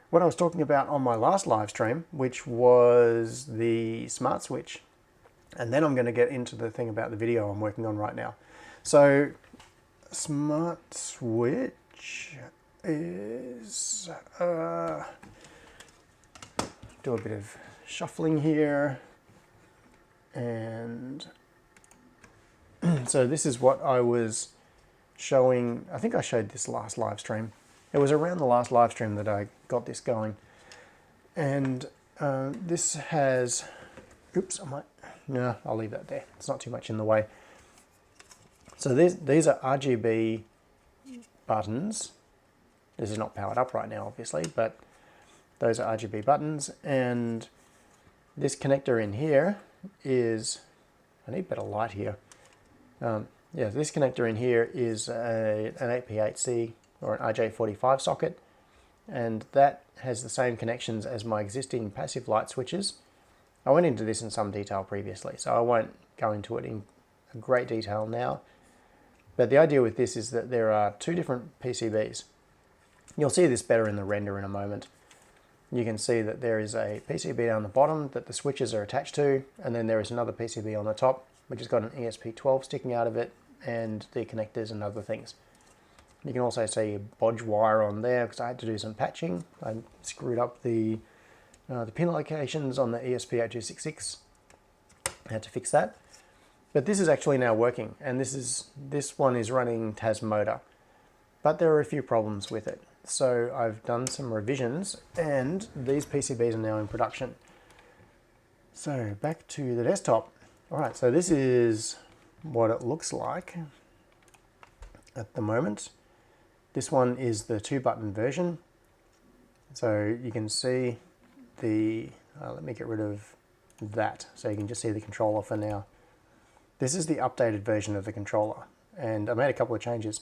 what I was talking about on my last live stream, which was the smart switch. And then I'm going to get into the thing about the video I'm working on right now. So, smart switch is, do a bit of shuffling here. And so this is what I was showing. I think I showed this last live stream. It was around the last live stream that I got this going. And this has, oops, no, I'll leave that there. It's not too much in the way. So these are RGB buttons. This is not powered up right now, obviously, but those are RGB buttons. And this connector in here is I need better light here. Yeah, this connector in here is an 8P8C or an RJ45 socket, and that has the same connections as my existing passive light switches. I went into this in some detail previously, so I won't go into it in great detail now. But the idea with this is that there are two different PCBs. You'll see this better in the render in a moment. You can see that there is a PCB down the bottom that the switches are attached to, and then there is another PCB on the top, which has got an ESP12 sticking out of it, and the connectors and other things. You can also see a bodge wire on there because I had to do some patching. I screwed up the pin locations on the ESP8266. I had to fix that. But this is actually now working, and this one is running TAS motor. But there are a few problems with it. So I've done some revisions, and these PCBs are now in production. So back to the desktop. All right, so this is what it looks like at the moment. This one is the 2-button version. So you can see the, let me get rid of that so you can just see the controller for now. This is the updated version of the controller, and I made a couple of changes.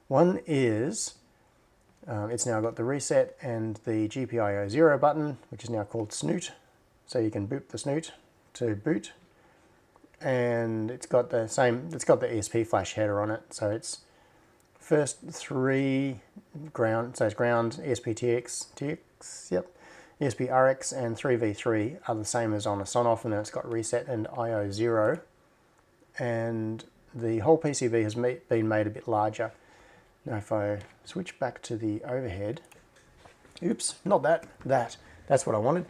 One is, it's now got the reset and the GPIO 0 button, which is now called snoot. So you can boot the snoot to boot. And it's got the same, it's got the ESP flash header on it. So it's first 3 ground, so it's ground, ESP TX, yep. ESP RX and 3v3 are the same as on a Sonoff, and then it's got reset and IO 0. And the whole PCB has been made a bit larger. Now if I switch back to the overhead, oops, not that, that's what I wanted.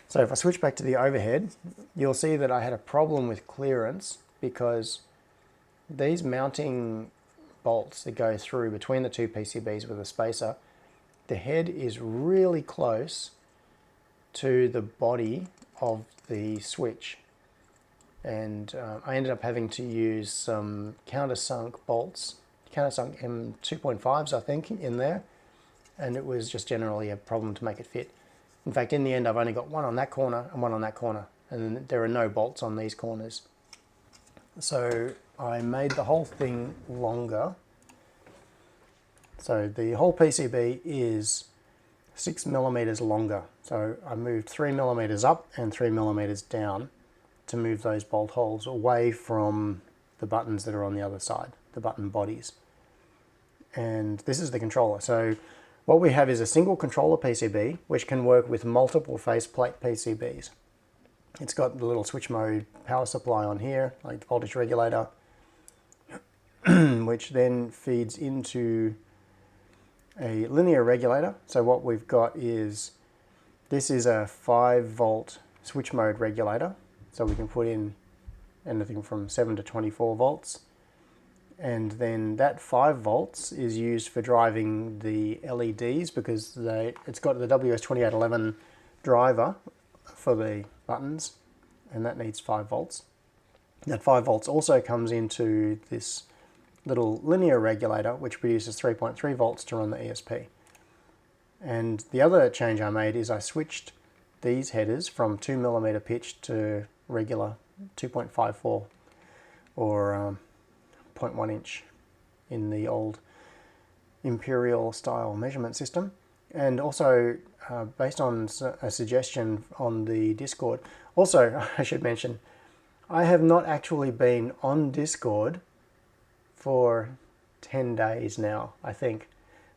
So if I switch back to the overhead, you'll see that I had a problem with clearance because these mounting bolts that go through between the two PCBs with a spacer, the head is really close to the body of the switch. And I ended up having to use some countersunk bolts, countersunk M2.5s I think in there, and it was just generally a problem to make it fit. In fact, in the end I've only got one on that corner and one on that corner, and then there are no bolts on these corners. So I made the whole thing longer. So the whole PCB is 6mm longer. So I moved 3mm up and 3mm down to move those bolt holes away from the buttons that are on the other side, the button bodies. And this is the controller. So what we have is a single controller PCB which can work with multiple faceplate PCBs. It's got the little switch mode power supply on here, like the voltage regulator, which then feeds into a linear regulator. So what we've got is, this is a 5-volt switch mode regulator. So we can put in anything from 7 to 24 volts. And then that 5 volts is used for driving the LEDs because it's got the WS2811 driver for the buttons, and that needs 5 volts. That 5 volts also comes into this little linear regulator which produces 3.3 volts to run the ESP. And the other change I made is I switched these headers from 2mm pitch to regular 2.54 or 0.1 inch in the old imperial style measurement system. And also based on a suggestion on the Discord. Also, I should mention, I have not actually been on Discord for 10 days now, I think.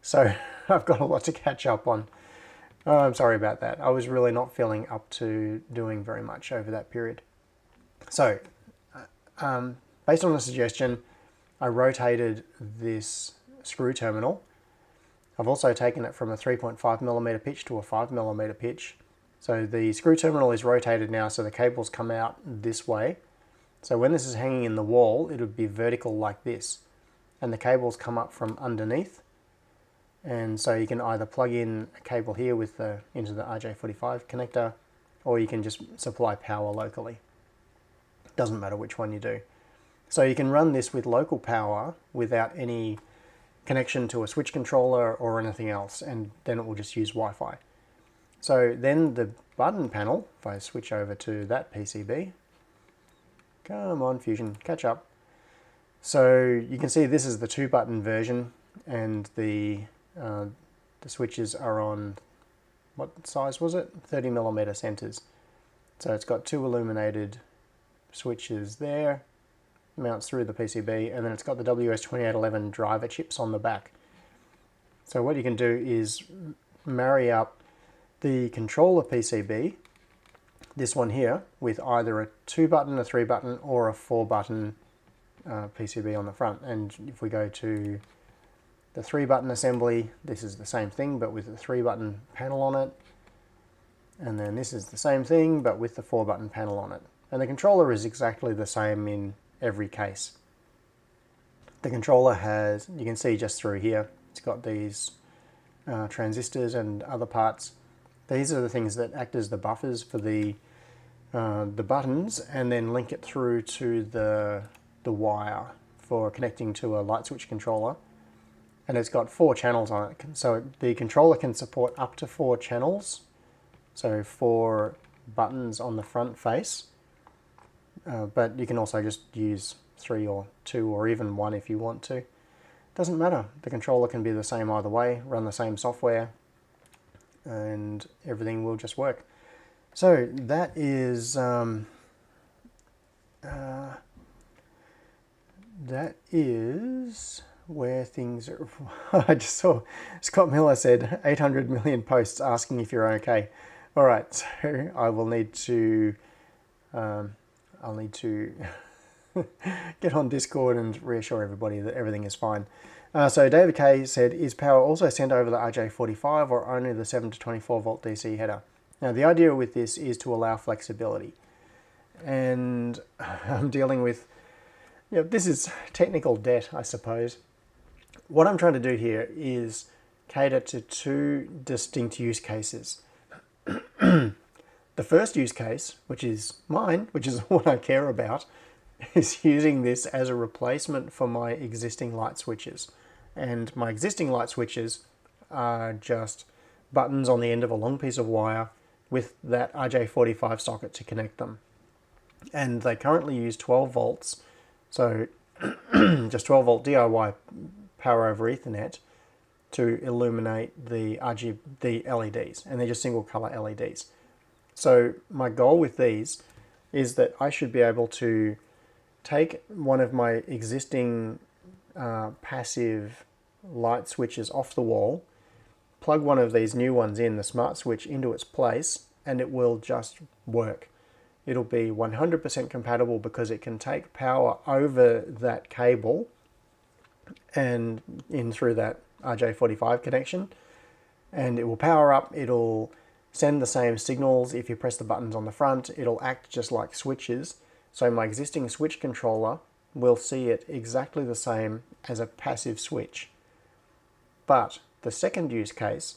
So I've got a lot to catch up on. I'm sorry about that. I was really not feeling up to doing very much over that period. So, based on the suggestion, I rotated this screw terminal. I've also taken it from a 3.5mm pitch to a 5mm pitch. So the screw terminal is rotated now, so the cables come out this way. So when this is hanging in the wall, it would be vertical like this. And the cables come up from underneath. And so you can either plug in a cable here with into the RJ45 connector, or you can just supply power locally. Doesn't matter which one you do. So you can run this with local power without any connection to a switch controller or anything else, and then it will just use Wi-Fi. So then the button panel, if I switch over to that PCB, Come on, Fusion, catch up. So you can see this is the 2-button version, and the switches are on, what size was it? 30mm centers. So it's got 2 illuminated switches there, mounts through the PCB, and then it's got the WS2811 driver chips on the back. So what you can do is marry up the controller PCB, this one here, with either a 2-button, a 3-button, or a 4-button PCB on the front. And if we go to the 3-button assembly, this is the same thing but with the 3-button panel on it. And then this is the same thing but with the 4-button panel on it. And the controller is exactly the same in every case. The controller has, you can see just through here, it's got these transistors and other parts. These are the things that act as the buffers for the buttons, and then link it through to the wire for connecting to a light switch controller. And it's got 4 channels on it, so the controller can support up to 4 channels, so 4 buttons on the front face, but you can also just use 3 or 2 or even 1 if you want to. Doesn't matter, the controller can be the same either way, run the same software, and everything will just work. So that is where things are. I just saw Scott Miller said 800 million posts asking if you're okay. All right, so I will need to I'll need to get on Discord and reassure everybody that everything is fine. So David K said, is power also sent over the RJ45 or only the 7 to 24 volt DC header? Now the idea with this is to allow flexibility, and I'm dealing with, this is technical debt, I suppose. What I'm trying to do here is cater to 2 distinct use cases. The first use case, which is mine, which is what I care about, is using this as a replacement for my existing light switches. And my existing light switches are just buttons on the end of a long piece of wire with that RJ45 socket to connect them. And they currently use 12 volts, so just 12 volt DIY power over Ethernet to illuminate the LEDs, and they're just single color LEDs. So my goal with these is that I should be able to take one of my existing passive light switches off the wall, plug one of these new ones in, the smart switch, into its place, and it will just work. It'll be 100% compatible because it can take power over that cable and in through that RJ45 connection, and it will power up. It'll send the same signals. If you press the buttons on the front, it'll act just like switches. So my existing switch controller will see it exactly the same as a passive switch. But the second use case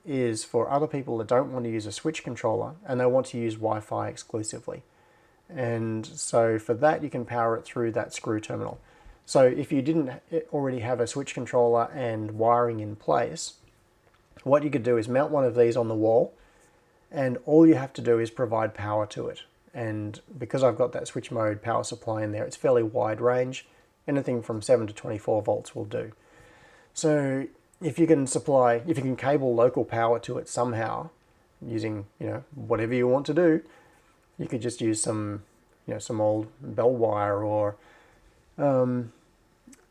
is for other people that don't want to use a switch controller and they want to use Wi-Fi exclusively. And so for that, you can power it through that screw terminal. So if you didn't already have a switch controller and wiring in place, what you could do is mount one of these on the wall, and all you have to do is provide power to it. And because I've got that switch mode power supply in there, it's fairly wide range. Anything from 7 to 24 volts will do. So if you can cable local power to it somehow, using whatever you want to do, you could just use some old bell wire or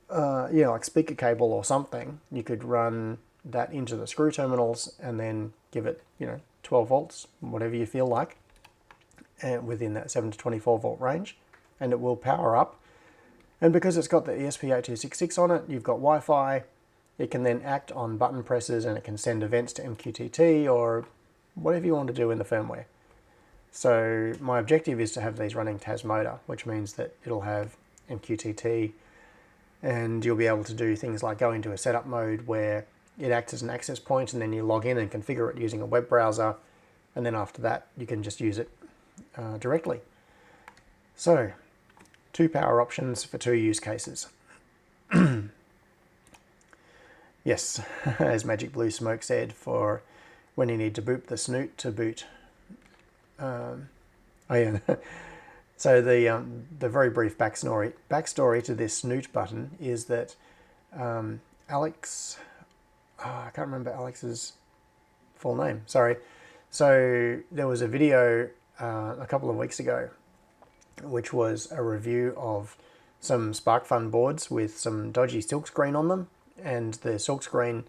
like speaker cable or something. You could run that into the screw terminals and then give it 12 volts, whatever you feel like, and within that 7 to 24 volt range, and it will power up. And because it's got the ESP8266 on it, you've got Wi-Fi. It can then act on button presses, and it can send events to MQTT or whatever you want to do in the firmware. So my objective is to have these running Tasmoda, which means that it'll have MQTT, and you'll be able to do things like go into a setup mode where it acts as an access point, and then you log in and configure it using a web browser, and then after that you can just use it directly. So 2 power options for 2 use cases. Yes, as Magic Blue Smoke said, for when you need to boot the snoot to boot. Oh yeah, So the very brief backstory to this snoot button is that Alex, I can't remember Alex's full name, sorry. So there was a video a couple of weeks ago which was a review of some SparkFun boards with some dodgy silkscreen on them, and the silkscreen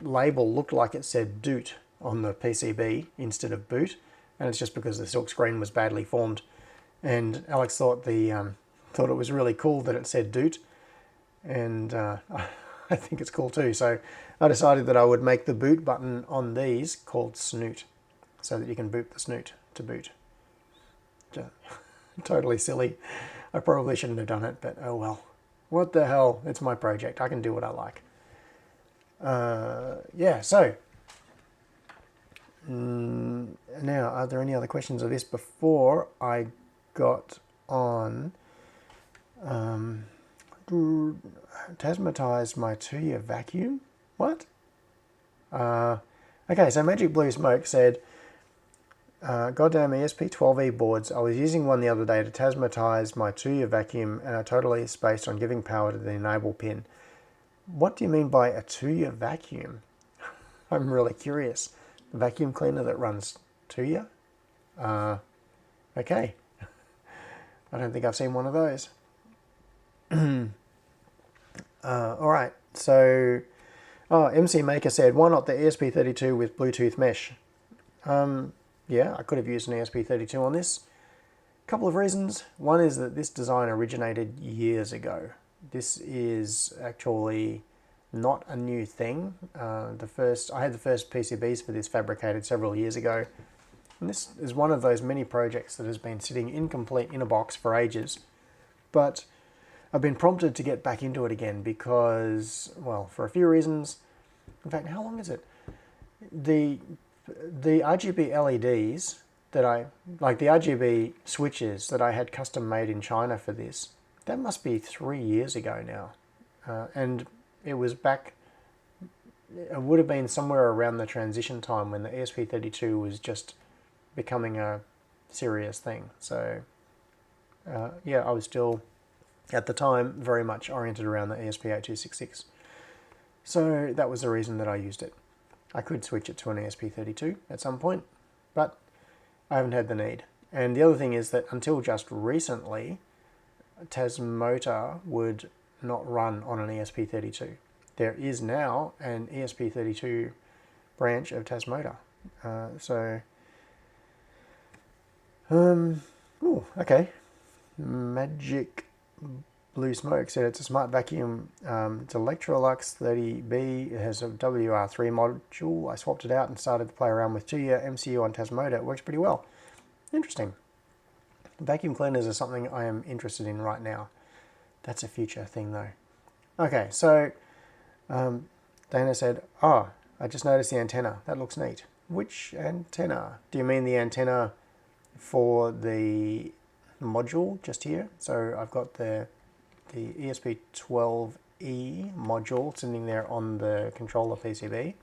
label looked like it said doot on the PCB instead of boot, and it's just because the silkscreen was badly formed. And Alex thought thought it was really cool that it said doot, and I think it's cool too. So I decided that I would make the boot button on these called snoot, so that you can boot the snoot to boot. Totally silly. I probably shouldn't have done it, but oh well. What the hell? It's my project. I can do what I like. Yeah, so now, are there any other questions of this before I got on? Tasmatized my 2-year vacuum? What? Okay, so Magic Blue Smoke said, goddamn ESP12E boards. I was using one the other day to tasmatize my 2-year vacuum, and I totally spaced on giving power to the enable pin. What do you mean by a 2-year vacuum? I'm really curious. The vacuum cleaner that runs 2-year? Okay. I don't think I've seen one of those. All right, so MC Maker said, why not the ESP32 with Bluetooth mesh? Yeah, I could have used an ESP32 on this. A couple of reasons. One is that this design originated years ago. This is actually not a new thing. I had the first PCBs for this fabricated several years ago. And this is one of those many projects that has been sitting incomplete in a box for ages. But I've been prompted to get back into it again because, well, for a few reasons. In fact, how long is it? The RGB LEDs that the RGB switches that I had custom made in China for this, that must be 3 years ago now. And it was back, it would have been somewhere around the transition time when the ESP32 was just becoming a serious thing. So yeah, I was still, at the time, very much oriented around the ESP8266. So that was the reason that I used it. I could switch it to an ESP32 at some point, but I haven't had the need. And the other thing is that until just recently, Tasmotor would not run on an ESP32. There is now an ESP32 branch of Tasmotor. Okay. Magic Blue Smoke said it's a smart vacuum. It's Electrolux 30B. It has a WR3 module. I swapped it out and started to play around with 2-year MCU on Tasmotor. It works pretty well. Interesting. Vacuum cleaners are something I am interested in right now. That's a future thing though. Okay, so Dana said, I just noticed the antenna. That looks neat. Which antenna? Do you mean the antenna for the module just here? So I've got the ESP12E module sitting there on the controller PCB,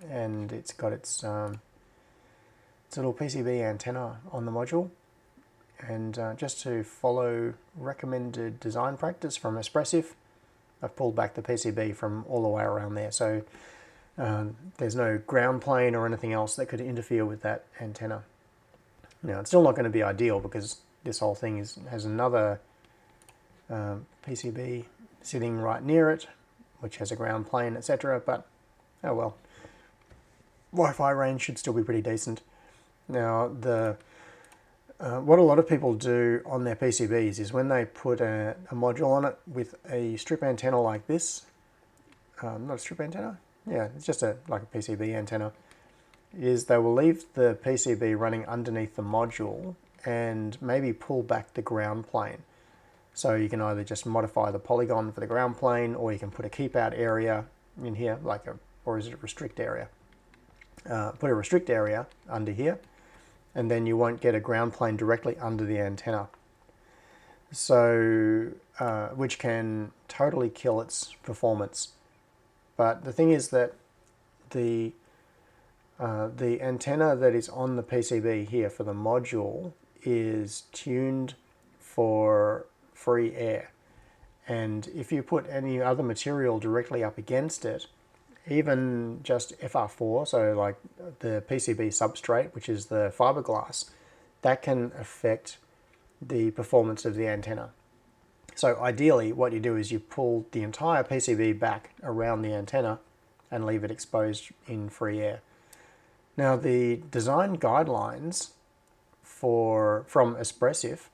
and it's got its little PCB antenna on the module. And just to follow recommended design practice from Espressif, I've pulled back the PCB from all the way around there, so there's no ground plane or anything else that could interfere with that antenna. Now, it's still not going to be ideal because this whole thing has another PCB sitting right near it, which has a ground plane, etc. But, oh well. Wi-Fi range should still be pretty decent. Now, what a lot of people do on their PCBs is when they put a module on it with a strip antenna like this, not a strip antenna, yeah, it's just like a PCB antenna, is they will leave the PCB running underneath the module and maybe pull back the ground plane. So you can either just modify the polygon for the ground plane, or you can put a keep out area in here, or is it a restrict area? Put a restrict area under here, and then you won't get a ground plane directly under the antenna. So, which can totally kill its performance. But the thing is that the antenna that is on the PCB here for the module is tuned for free air. And if you put any other material directly up against it, even just FR4, so like the PCB substrate, which is the fiberglass, that can affect the performance of the antenna. So ideally, what you do is you pull the entire PCB back around the antenna and leave it exposed in free air. Now, the design guidelines from Espressif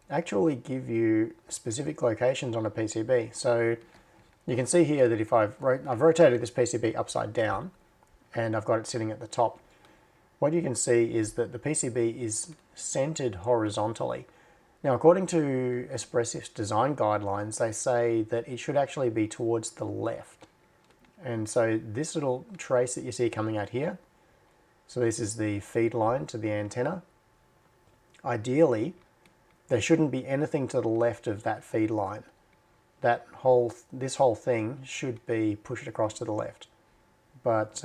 actually give you specific locations on a PCB. So you can see here that if I've rotated this PCB upside down and I've got it sitting at the top, what you can see is that the PCB is centered horizontally. Now, according to Espressif's design guidelines, they say that it should actually be towards the left. And so this little trace that you see coming out here, so this is the feed line to the antenna. Ideally, there shouldn't be anything to the left of that feed line. This whole thing should be pushed across to the left. But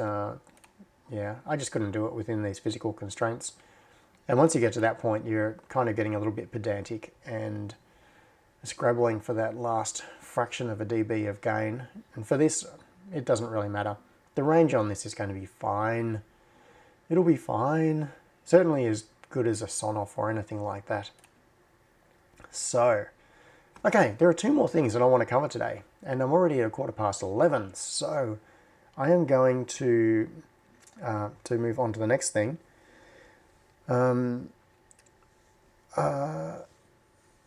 yeah, I just couldn't do it within these physical constraints. And once you get to that point, you're kind of getting a little bit pedantic and scrabbling for that last fraction of a dB of gain. And for this, it doesn't really matter. The range on this is going to be fine. It'll be fine. Certainly as good as a Sonoff or anything like that. So, okay, there are two more things that I want to cover today. And I'm already at 11:15. So, I am going to move on to the next thing.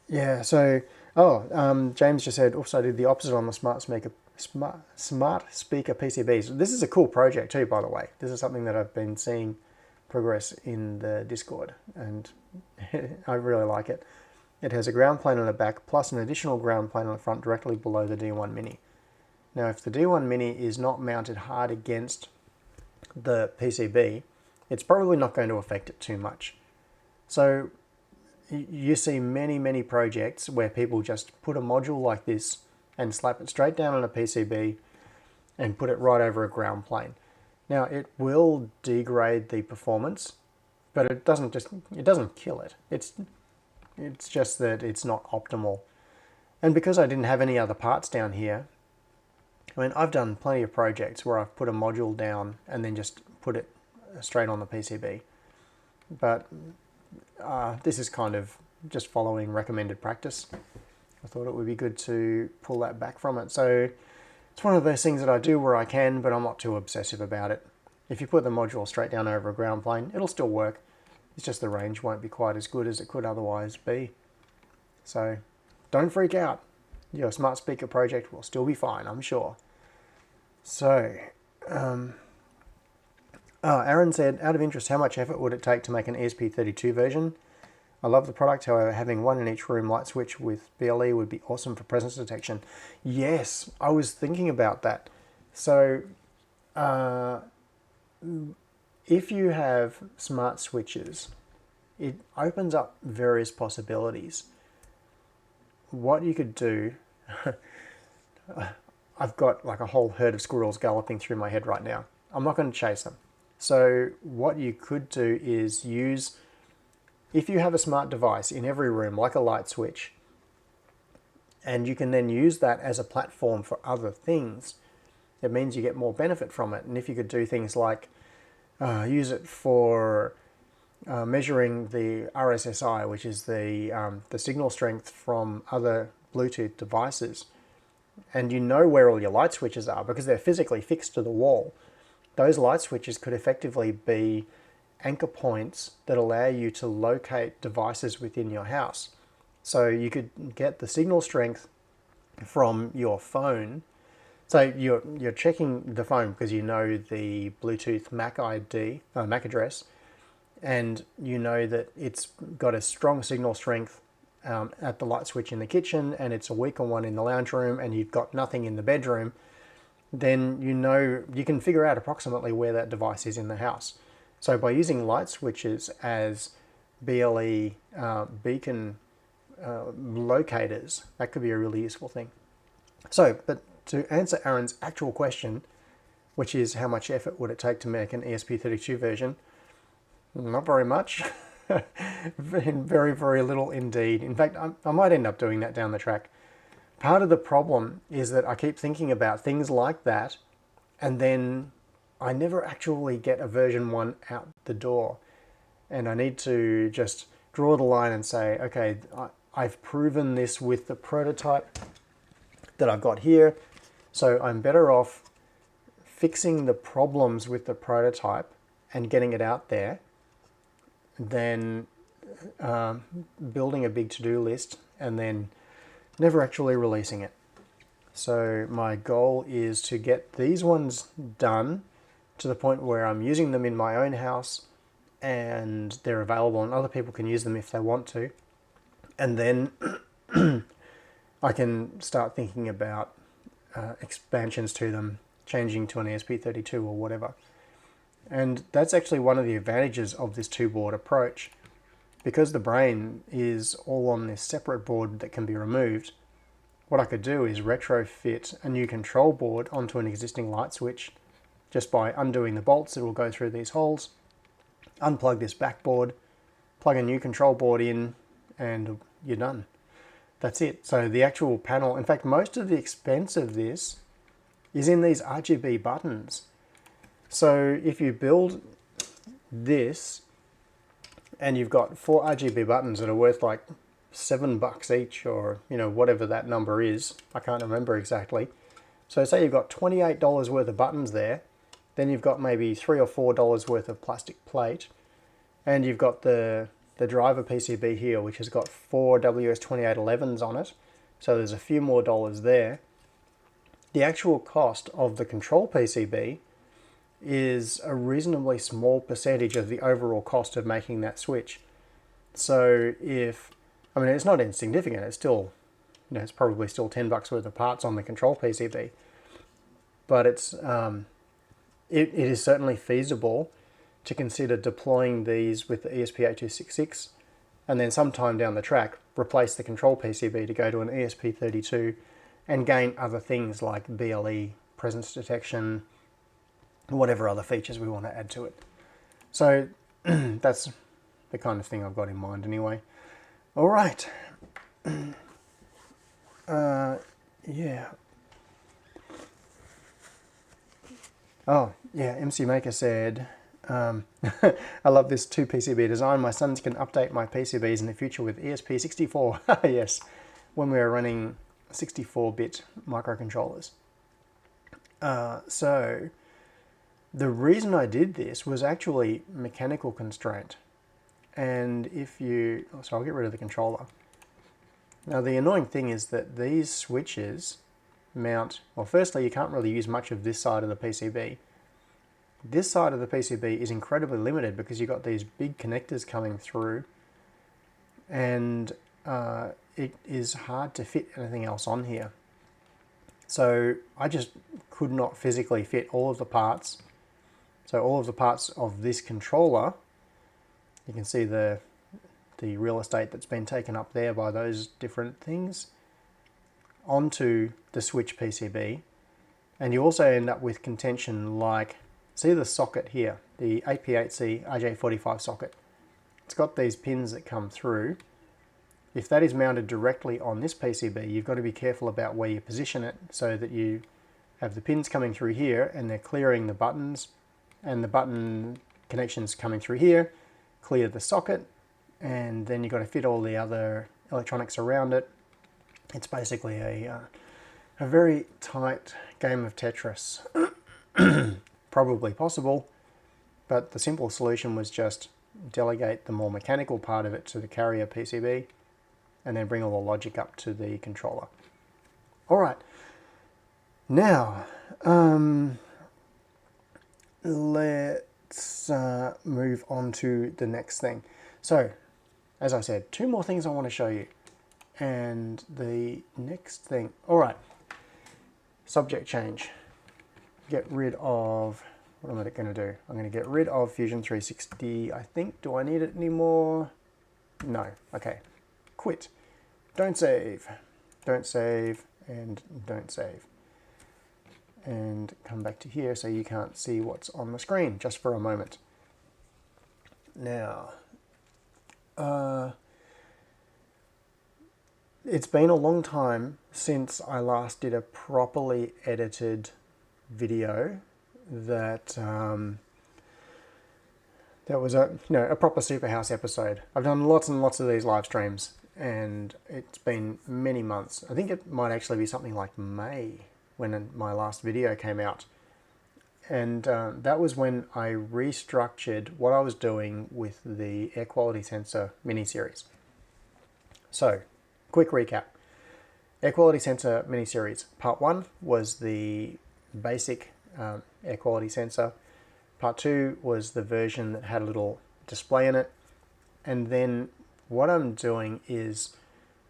Yeah, so, James just said, oops, I did the opposite on the smart speaker PCBs. This is a cool project too, by the way. This is something that I've been seeing progress in the Discord, and I really like it. It has a ground plane on the back, plus an additional ground plane on the front directly below the D1 Mini. Now, if the D1 Mini is not mounted hard against the PCB, it's probably not going to affect it too much. So you see many projects where people just put a module like this and slap it straight down on a PCB and put it right over a ground plane. Now, it will degrade the performance, but it doesn't kill it. It's just that it's not optimal. And because I didn't have any other parts down here, I mean, I've done plenty of projects where I've put a module down and then just put it straight on the PCB. But this is kind of just following recommended practice. I thought it would be good to pull that back from it. So it's one of those things that I do where I can, but I'm not too obsessive about it. If you put the module straight down over a ground plane, it'll still work. It's just the range won't be quite as good as it could otherwise be. So don't freak out. Your smart speaker project will still be fine, I'm sure. So, Aaron said, out of interest, how much effort would it take to make an ESP32 version? I love the product, however, having one in each room light switch with BLE would be awesome for presence detection. Yes, I was thinking about that. So, if you have smart switches, it opens up various possibilities. What you could do, I've got like a whole herd of squirrels galloping through my head right now. I'm not going to chase them. So what you could do is use, if you have a smart device in every room, like a light switch, and you can then use that as a platform for other things, it means you get more benefit from it. And if you could do things like use it for measuring the RSSI, which is the signal strength from other Bluetooth devices, and you know where all your light switches are because they're physically fixed to the wall, those light switches could effectively be anchor points that allow you to locate devices within your house. So you could get the signal strength from your phone. So you're checking the phone because you know the Bluetooth MAC ID, MAC address, and you know that it's got a strong signal strength at the light switch in the kitchen, and it's a weaker one in the lounge room, and you've got nothing in the bedroom. Then you know you can figure out approximately where that device is in the house. So by using light switches as BLE beacon locators, that could be a really useful thing. So, but to answer Aaron's actual question, which is how much effort would it take to make an ESP32 version? Not very much. Very, very little indeed. In fact, I might end up doing that down the track. Part of the problem is that I keep thinking about things like that, and then I never actually get a version 1 out the door. And I need to just draw the line and say, okay, I've proven this with the prototype that I've got here, so I'm better off fixing the problems with the prototype and getting it out there than building a big to-do list and then never actually releasing it. So my goal is to get these ones done to the point where I'm using them in my own house and they're available and other people can use them if they want to. And then I can start thinking about expansions to them, changing to an ESP32 or whatever. And that's actually one of the advantages of this two-board approach. Because the brain is all on this separate board that can be removed, what I could do is retrofit a new control board onto an existing light switch. Just by undoing the bolts, it will go through these holes, unplug this backboard, plug a new control board in, and you're done. That's it. So the actual panel, in fact, most of the expense of this is in these RGB buttons. So if you build this and you've got 4 RGB buttons that are worth like $7 each, or whatever that number is, I can't remember exactly. So say you've got $28 worth of buttons there, then you've got maybe $3 or $4 worth of plastic plate, and you've got the driver PCB here, which has got 4 WS2811s on it, so there's a few more dollars there. The actual cost of the control PCB is a reasonably small percentage of the overall cost of making that switch. So it's not insignificant, it's still, it's probably still $10 worth of parts on the control PCB, but it is certainly feasible to consider deploying these with the ESP8266 and then sometime down the track replace the control PCB to go to an ESP32 and gain other things like BLE, presence detection, whatever other features we want to add to it. So that's the kind of thing I've got in mind anyway. All right. Yeah. Oh, yeah, MC Maker said, I love this 2 PCB design. My sons can update my PCBs in the future with ESP64. Yes, when we are running 64-bit microcontrollers. So the reason I did this was actually mechanical constraint. And so I'll get rid of the controller. Now the annoying thing is that these switches mount, well, firstly, you can't really use much of this side of the PCB. This side of the PCB is incredibly limited because you've got these big connectors coming through, and it is hard to fit anything else on here. So I just could not physically fit all of the parts. So all of the parts of this controller, you can see the real estate that's been taken up there by those different things, onto the switch PCB. And you also end up with contention like, see the socket here, the AP8C RJ45 socket. It's got these pins that come through. If that is mounted directly on this PCB, you've got to be careful about where you position it so that you have the pins coming through here and they're clearing the buttons, and the button connections coming through here clear the socket, and then you've got to fit all the other electronics around it. It's basically a very tight game of Tetris. Probably possible, but the simple solution was just delegate the more mechanical part of it to the carrier PCB and then bring all the logic up to the controller. All right, now let's move on to the next thing. So, as I said, 2 more things I want to show you. And the next thing, all right, subject change. Get rid of, what am I going to do? I'm going to get rid of Fusion 360, I think. Do I need it anymore? No. Okay. Quit. Don't save. Don't save, and don't save. And come back to here so you can't see what's on the screen just for a moment. Now, It's been a long time since I last did a properly edited video that that was a proper Superhouse episode. I've done lots and lots of these live streams, and it's been many months. I think it might actually be something like May when my last video came out. And that was when I restructured what I was doing with the air quality sensor mini-series. So, quick recap. Air quality sensor mini-series. Part 1 was the basic air quality sensor. Part 2 was the version that had a little display in it. And then what I'm doing is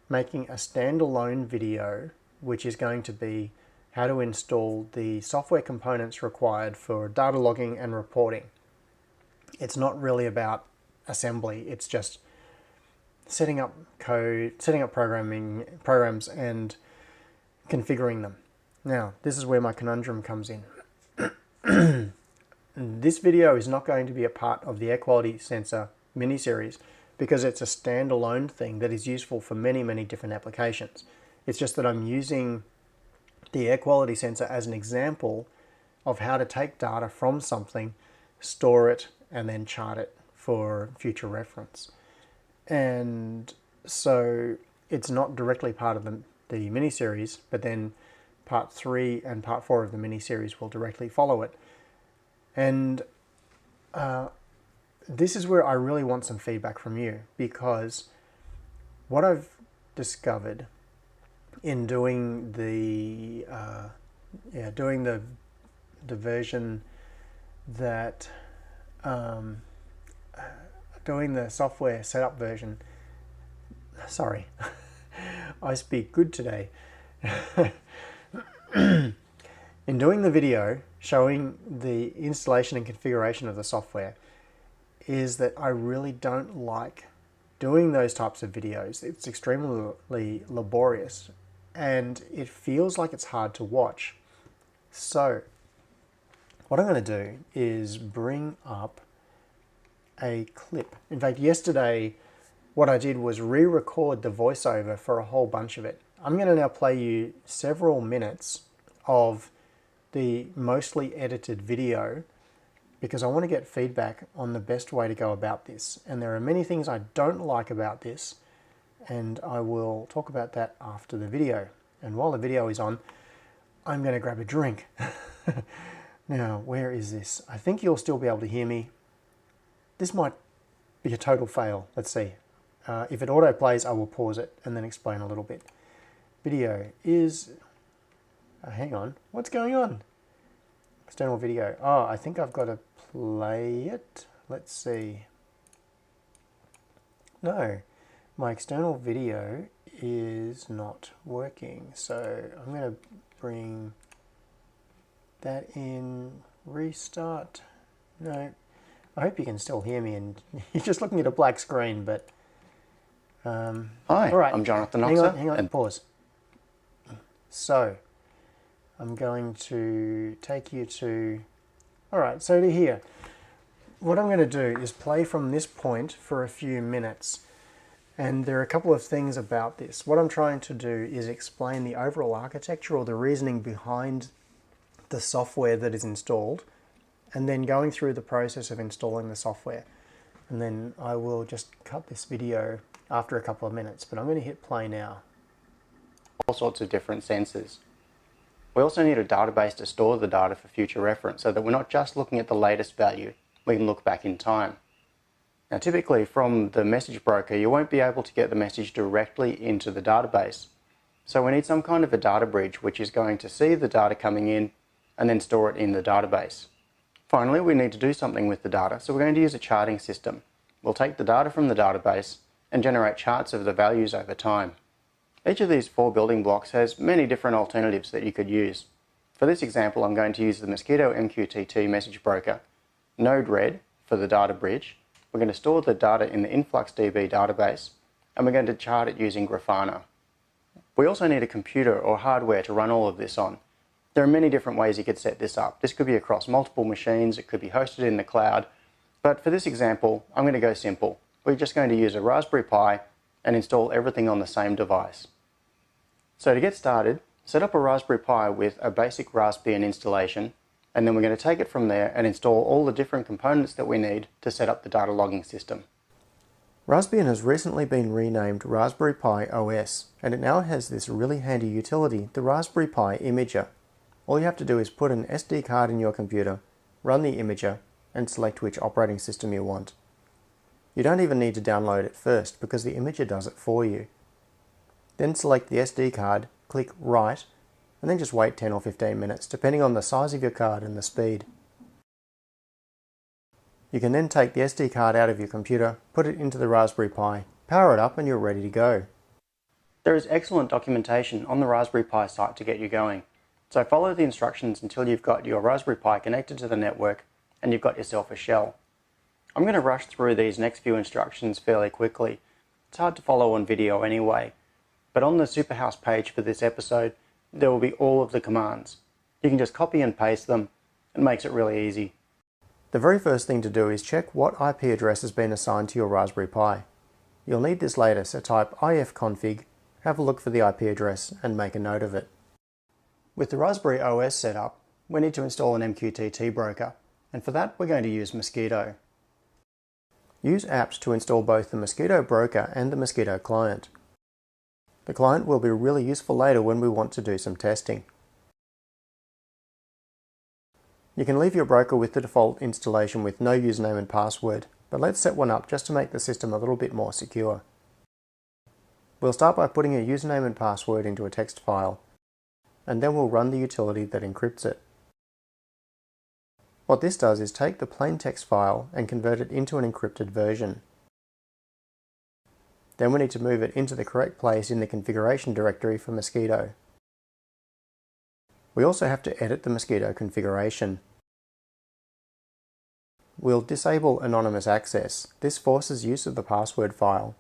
making a standalone video, which is going to be how to install the software components required for data logging and reporting. It's not really about assembly, it's just setting up code, setting up programs and configuring them. Now, this is where my conundrum comes in. This video is not going to be a part of the air quality sensor mini-series because it's a standalone thing that is useful for many, many different applications. It's just that I'm using the air quality sensor as an example of how to take data from something, store it, and then chart it for future reference. And so it's not directly part of the mini-series, but then part 3 and part 4 of the mini-series will directly follow it. And this is where I really want some feedback from you, because what I've discovered in doing the version that doing the software setup version. Sorry, I speak good today. In doing the video showing the installation and configuration of the software, is that I really don't like doing those types of videos. It's extremely laborious and it feels like it's hard to watch. So what I'm going to do is bring up a clip. In fact, yesterday what I did was re-record the voiceover for a whole bunch of it. I'm going to now play you several minutes of the mostly edited video because I want to get feedback on the best way to go about this. And there are many things I don't like about this, and I will talk about that after the video. And while the video is on, I'm going to grab a drink. Now, where is this? I think you'll still be able to hear me. This might be a total fail. Let's see. If it auto plays, I will pause it and then explain a little bit. Video is... hang on. What's going on? External video. Oh, I think I've got to play it. Let's see. No, my external video is not working. So I'm going to bring that in, restart. No, I hope you can still hear me and you're just looking at a black screen, but... Hi, all right. I'm Jonathan Hang Oxer. on, and pause. So, I'm going to take you to... Alright, so to here. What I'm going to do is play from this point for a few minutes. And there are a couple of things about this. What I'm trying to do is explain the overall architecture or the reasoning behind the software that is installed, and then going through the process of installing the software. And then I will just cut this video after a couple of minutes, but I'm going to hit play now. All sorts of different sensors. We also need a database to store the data for future reference so that we're not just looking at the latest value, we can look back in time. Now typically from the message broker you won't be able to get the message directly into the database. So we need some kind of a data bridge which is going to see the data coming in and then store it in the database. Finally, we need to do something with the data, so we're going to use a charting system. We'll take the data from the database and generate charts of the values over time. Each of these 4 building blocks has many different alternatives that you could use. For this example, I'm going to use the Mosquito MQTT message broker, Node-RED for the data bridge. We're going to store the data in the InfluxDB database, and we're going to chart it using Grafana. We also need a computer or hardware to run all of this on. There are many different ways you could set this up. This could be across multiple machines, it could be hosted in the cloud, but for this example, I'm going to go simple. we're just going to use a Raspberry Pi and install everything on the same device. So to get started, set up a Raspberry Pi with a basic Raspbian installation, and then we're going to take it from there and install all the different components that we need to set up the data logging system. Raspbian has recently been renamed Raspberry Pi OS, and it now has this really handy utility, the Raspberry Pi Imager. All you have to do is put an SD card in your computer, run the Imager, and select which operating system you want. You don't even need to download it first because the Imager does it for you. Then select the SD card, click Write, and then just wait 10 or 15 minutes depending on the size of your card and the speed. You can then take the SD card out of your computer, put it into the Raspberry Pi, power it up, and you're ready to go. There is excellent documentation on the Raspberry Pi site to get you going. So follow the instructions until you've got your Raspberry Pi connected to the network and you've got yourself a shell. I'm going to rush through these next few instructions fairly quickly. It's hard to follow on video anyway, but on the Superhouse page for this episode, there will be all of the commands. You can just copy and paste them. It makes it really easy. The very first thing to do is check what IP address has been assigned to your Raspberry Pi. You'll need this later, so type ifconfig, have a look for the IP address, and make a note of it. With the Raspberry OS set up, we need to install an MQTT broker, and for that we're going to use Mosquito. Use apt to install both the Mosquito broker and the Mosquito client. The client will be really useful later when we want to do some testing. You can leave your broker with the default installation with no username and password, but let's set one up just to make the system a little bit more secure. We'll start by putting a username and password into a text file, and then we'll run the utility that encrypts it. What this does is take the plain text file and convert it into an encrypted version. Then we need to move it into the correct place in the configuration directory for Mosquito. We also have to edit the Mosquito configuration. We'll disable anonymous access. This forces use of the password file.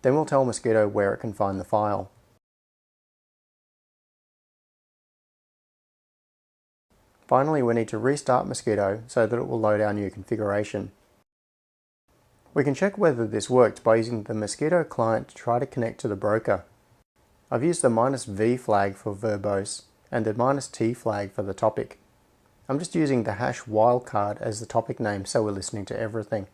Then we'll tell Mosquito where it can find the file. Finally, we need to restart Mosquito so that it will load our new configuration. We can check whether this worked by using the Mosquito client to try to connect to the broker. I've used the -v flag for verbose and the -t flag for the topic. I'm just using the hash wildcard as the topic name so we're listening to everything.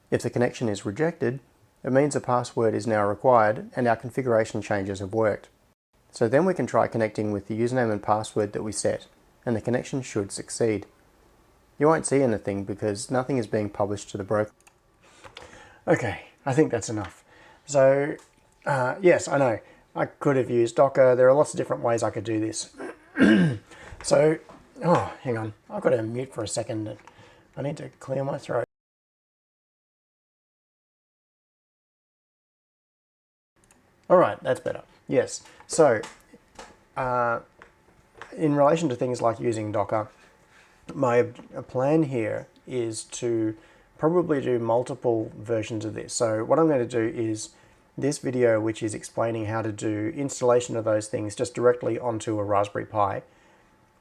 If the connection is rejected, it means a password is now required and our configuration changes have worked. So then we can try connecting with the username and password that we set, and the connection should succeed. You won't see anything because nothing is being published to the broker. Okay, I think that's enough. So, yes, I know. I could have used Docker. There are lots of different ways I could do this. So, oh, hang on. I've got to mute for a second. I need to clear my throat. All right, that's better. Yes. So, in relation to things like using Docker, my plan here is to probably do multiple versions of this. So what I'm going to do is this video, which is explaining how to do installation of those things just directly onto a Raspberry Pi.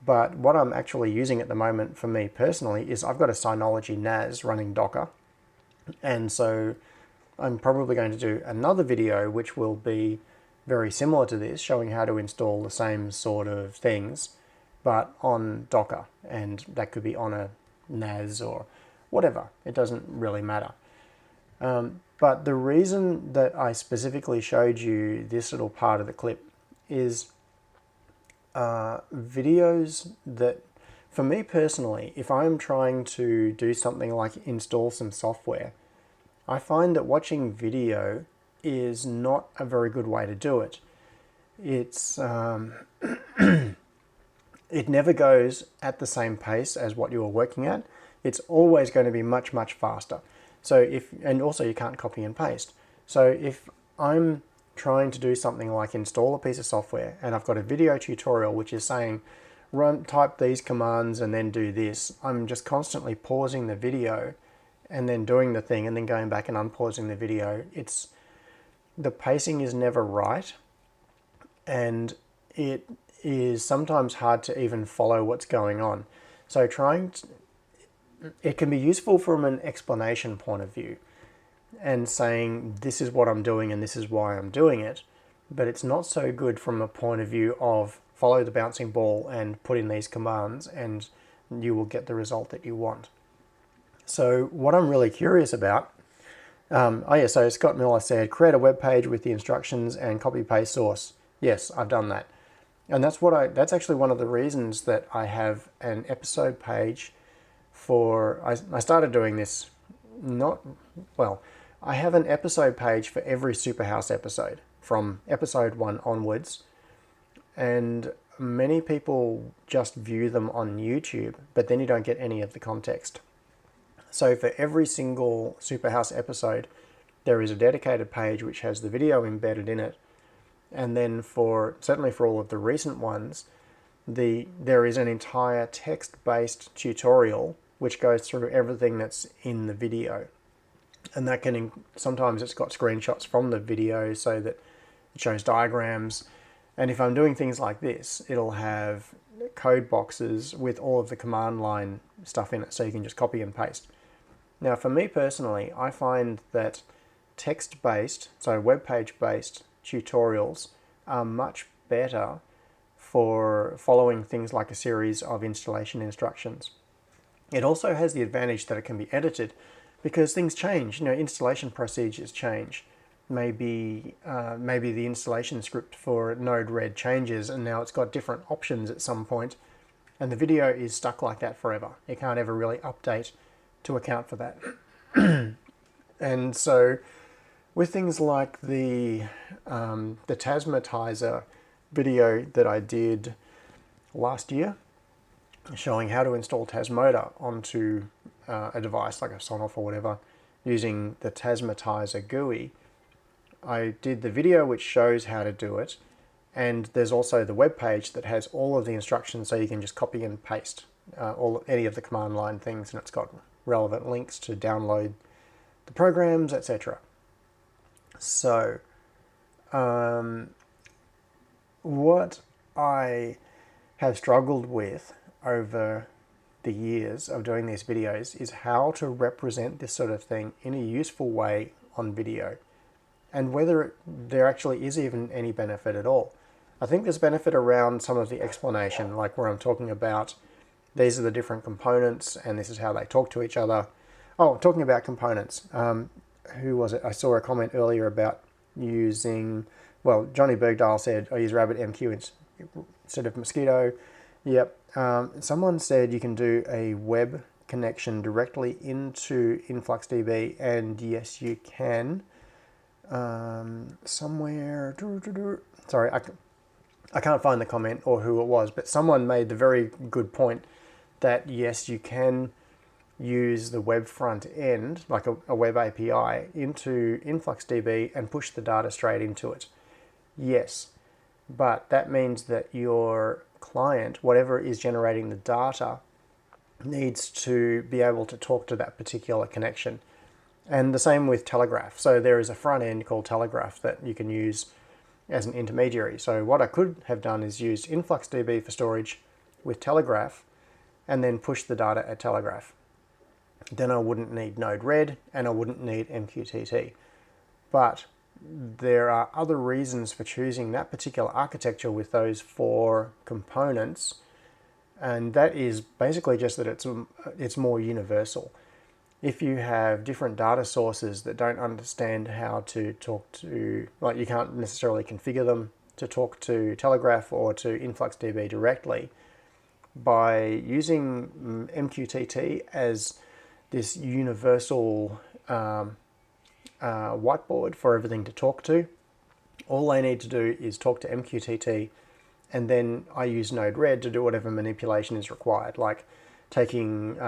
But what I'm actually using at the moment for me personally is I've got a Synology NAS running Docker. And so I'm probably going to do another video which will be very similar to this, showing how to install the same sort of things, but on Docker. And that could be on a NAS or whatever. It doesn't really matter. But the reason that I specifically showed you this little part of the clip is videos that, for me personally, if I'm trying to do something like install some software, I find that watching video is not a very good way to do it. It's it never goes at the same pace as what you are working at. It's always going to be much, much faster. So and also you can't copy and paste. So if I'm trying to do something like install a piece of software and I've got a video tutorial which is saying type these commands and then do this, I'm just constantly pausing the video and then doing the thing and then going back and unpausing the video. The pacing is never right, and it is sometimes hard to even follow what's going on. So it can be useful from an explanation point of view, and saying this is what I'm doing and this is why I'm doing it, but it's not so good from a point of view of follow the bouncing ball and put in these commands and you will get the result that you want. So what I'm really curious about, so Scott Miller said, create a web page with the instructions and copy paste source. Yes, I've done that. And that's actually one of the reasons that I have an episode page for, I started doing this, I have an episode page for every Superhouse episode from episode 1 onwards, and many people just view them on YouTube, but then you don't get any of the context. So for every single Superhouse episode, there is a dedicated page which has the video embedded in it, and then certainly for all of the recent ones, there is an entire text-based tutorial which goes through everything that's in the video. And that sometimes it's got screenshots from the video so that it shows diagrams. And if I'm doing things like this, it'll have code boxes with all of the command line stuff in it, so you can just copy and paste. Now, for me personally, I find that text-based, so web page-based tutorials are much better for following things like a series of installation instructions. It also has the advantage that it can be edited because things change. Installation procedures change. Maybe the installation script for Node-RED changes and now it's got different options at some point, and the video is stuck like that forever. It can't ever really update to account for that. And so with things like the Tasmatizer video that I did last year, showing how to install Tasmoda onto a device like a Sonoff or whatever using the Tasmatizer GUI, I did the video which shows how to do it, and there's also the web page that has all of the instructions so you can just copy and paste any of the command line things, and it's got relevant links to download the programs, etc. So what I have struggled with over the years of doing these videos is how to represent this sort of thing in a useful way on video, and whether there actually is even any benefit at all. I think there's benefit around some of the explanation, like where I'm talking about these are the different components and this is how they talk to each other. Oh, talking about components, who was it? I saw a comment earlier about using, Johnny Bergdahl said, I use RabbitMQ instead of Mosquito. Yep. Someone said you can do a web connection directly into InfluxDB, and yes, you can. Somewhere, sorry, I can't find the comment or who it was, but someone made the very good point that yes, you can use the web front end, like a web API, into InfluxDB and push the data straight into it. Yes, but that means that your client, whatever is generating the data, needs to be able to talk to that particular connection. And the same with Telegraph. So there is a front end called Telegraph that you can use as an intermediary. So what I could have done is used InfluxDB for storage with Telegraph and then push the data at Telegraph. Then I wouldn't need Node-RED and I wouldn't need MQTT. But there are other reasons for choosing that particular architecture with those 4 components, and that is basically just that it's more universal. If you have different data sources that don't understand how to talk to, like you can't necessarily configure them to talk to Telegraph or to InfluxDB directly, by using MQTT as this universal whiteboard for everything to talk to, all they need to do is talk to MQTT, and then I use Node-RED to do whatever manipulation is required, like taking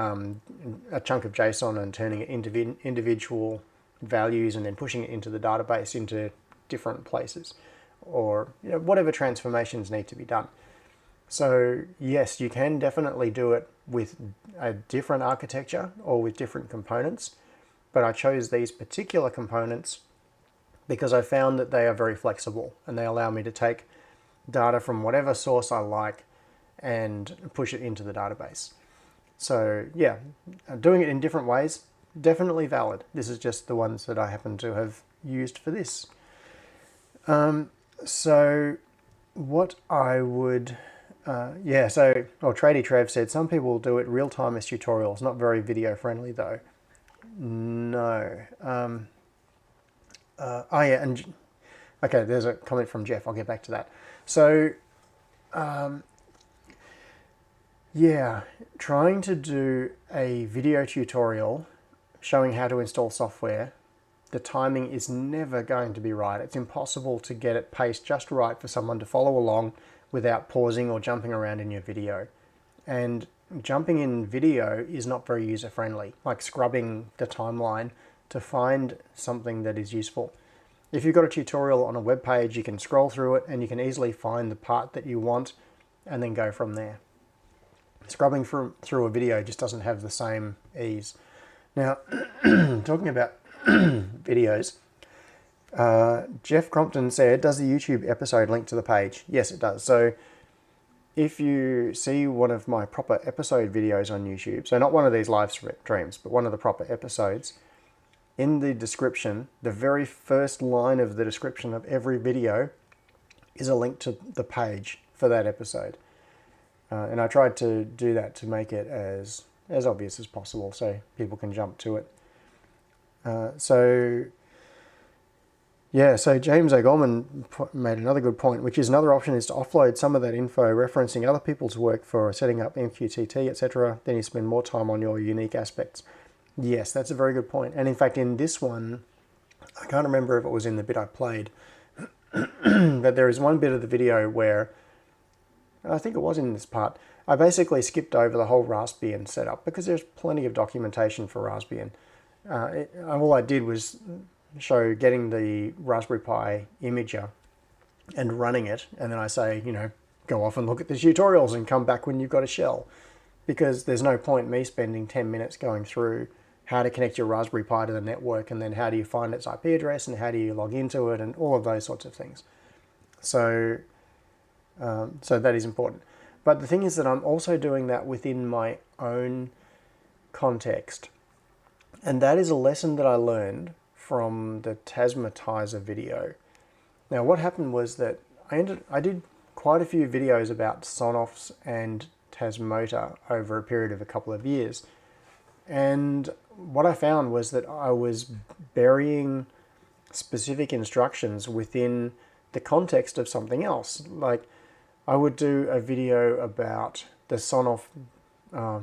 a chunk of JSON and turning it into individual values and then pushing it into the database into different places, or whatever transformations need to be done. So yes, you can definitely do it with a different architecture or with different components, but I chose these particular components because I found that they are very flexible and they allow me to take data from whatever source I like and push it into the database. So yeah, doing it in different ways definitely valid. This is just the ones that I happen to have used for this. So what I would, Tradie Trev said, some people do it real-time as tutorials, not very video friendly though. No. Okay, there's a comment from Jeff, I'll get back to that. So, trying to do a video tutorial showing how to install software, the timing is never going to be right. It's impossible to get it paced just right for someone to follow along without pausing or jumping around in your video. And jumping in video is not very user-friendly, like scrubbing the timeline to find something that is useful. If you've got a tutorial on a web page, you can scroll through it and you can easily find the part that you want and then go from there. Scrubbing through a video just doesn't have the same ease. Now, talking about videos, Jeff Crompton said, does the YouTube episode link to the page? Yes, it does. So if you see one of my proper episode videos on YouTube, so not one of these live streams, but one of the proper episodes, in the description, the very first line of the description of every video is a link to the page for that episode. And I tried to do that to make it as obvious as possible so people can jump to it. So James O'Gorman made another good point, which is another option is to offload some of that info referencing other people's work for setting up MQTT, etc. Then you spend more time on your unique aspects. Yes, that's a very good point. And in fact, in this one, I can't remember if it was in the bit I played, but there is one bit of the video where, I think it was in this part, I basically skipped over the whole Raspbian setup because there's plenty of documentation for Raspbian. All I did was show getting the Raspberry Pi imager and running it, and then I say, go off and look at the tutorials and come back when you've got a shell, because there's no point me spending 10 minutes going through how to connect your Raspberry Pi to the network, and then how do you find its IP address, and how do you log into it, and all of those sorts of things. So that is important. But the thing is that I'm also doing that within my own context. And that is a lesson that I learned from the Tasmatizer video. Now what happened was that I did quite a few videos about Sonoffs and Tasmota over a period of a couple of years. And what I found was that I was burying specific instructions within the context of something else. Like I would do a video about the Sonoff, I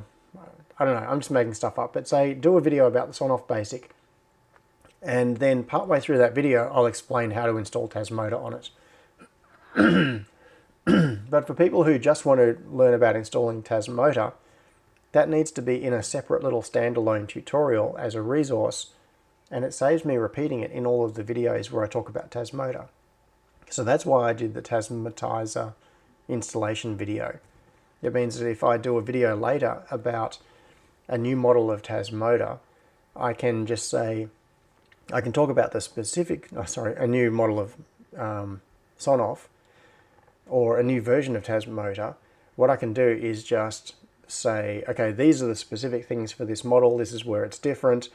don't know, I'm just making stuff up, but say do a video about the Sonoff basic, and then partway through that video I'll explain how to install Tasmota on it. But for people who just want to learn about installing Tasmota, that needs to be in a separate little standalone tutorial as a resource, and it saves me repeating it in all of the videos where I talk about Tasmota. So that's why I did the Tasmatizer installation video. It means that if I do a video later about a new model of Tasmota, I can just say, I can talk about the specific, a new model of Sonoff, or a new version of Tasmota. What I can do is just say, okay, these are the specific things for this model, this is where it's different.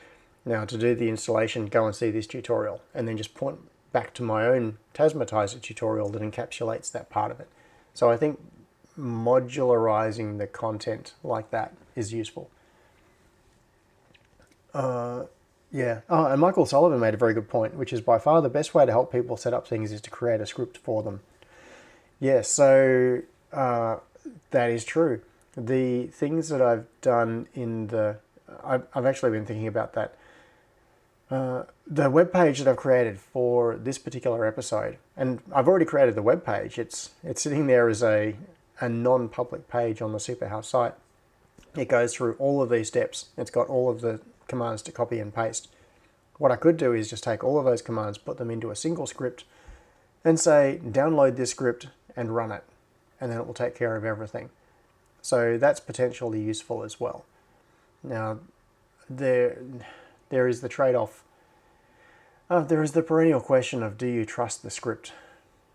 Now to do the installation, go and see this tutorial, and then just point back to my own Tasmatizer tutorial that encapsulates that part of it. So I think modularizing the content like that is useful. And Michael Sullivan made a very good point, which is by far the best way to help people set up things is to create a script for them. Yes, so that is true. The things that I've done in the... I've actually been thinking about that. The web page that I've created for this particular episode, and I've already created the web page. It's sitting there as a non-public page on the Superhouse site. It goes through all of these steps. It's got all of the commands to copy and paste. What I could do is just take all of those commands, put them into a single script, and say, download this script and run it, and then it will take care of everything. So that's potentially useful as well. Now, there is the trade-off. There is the perennial question of, do you trust the script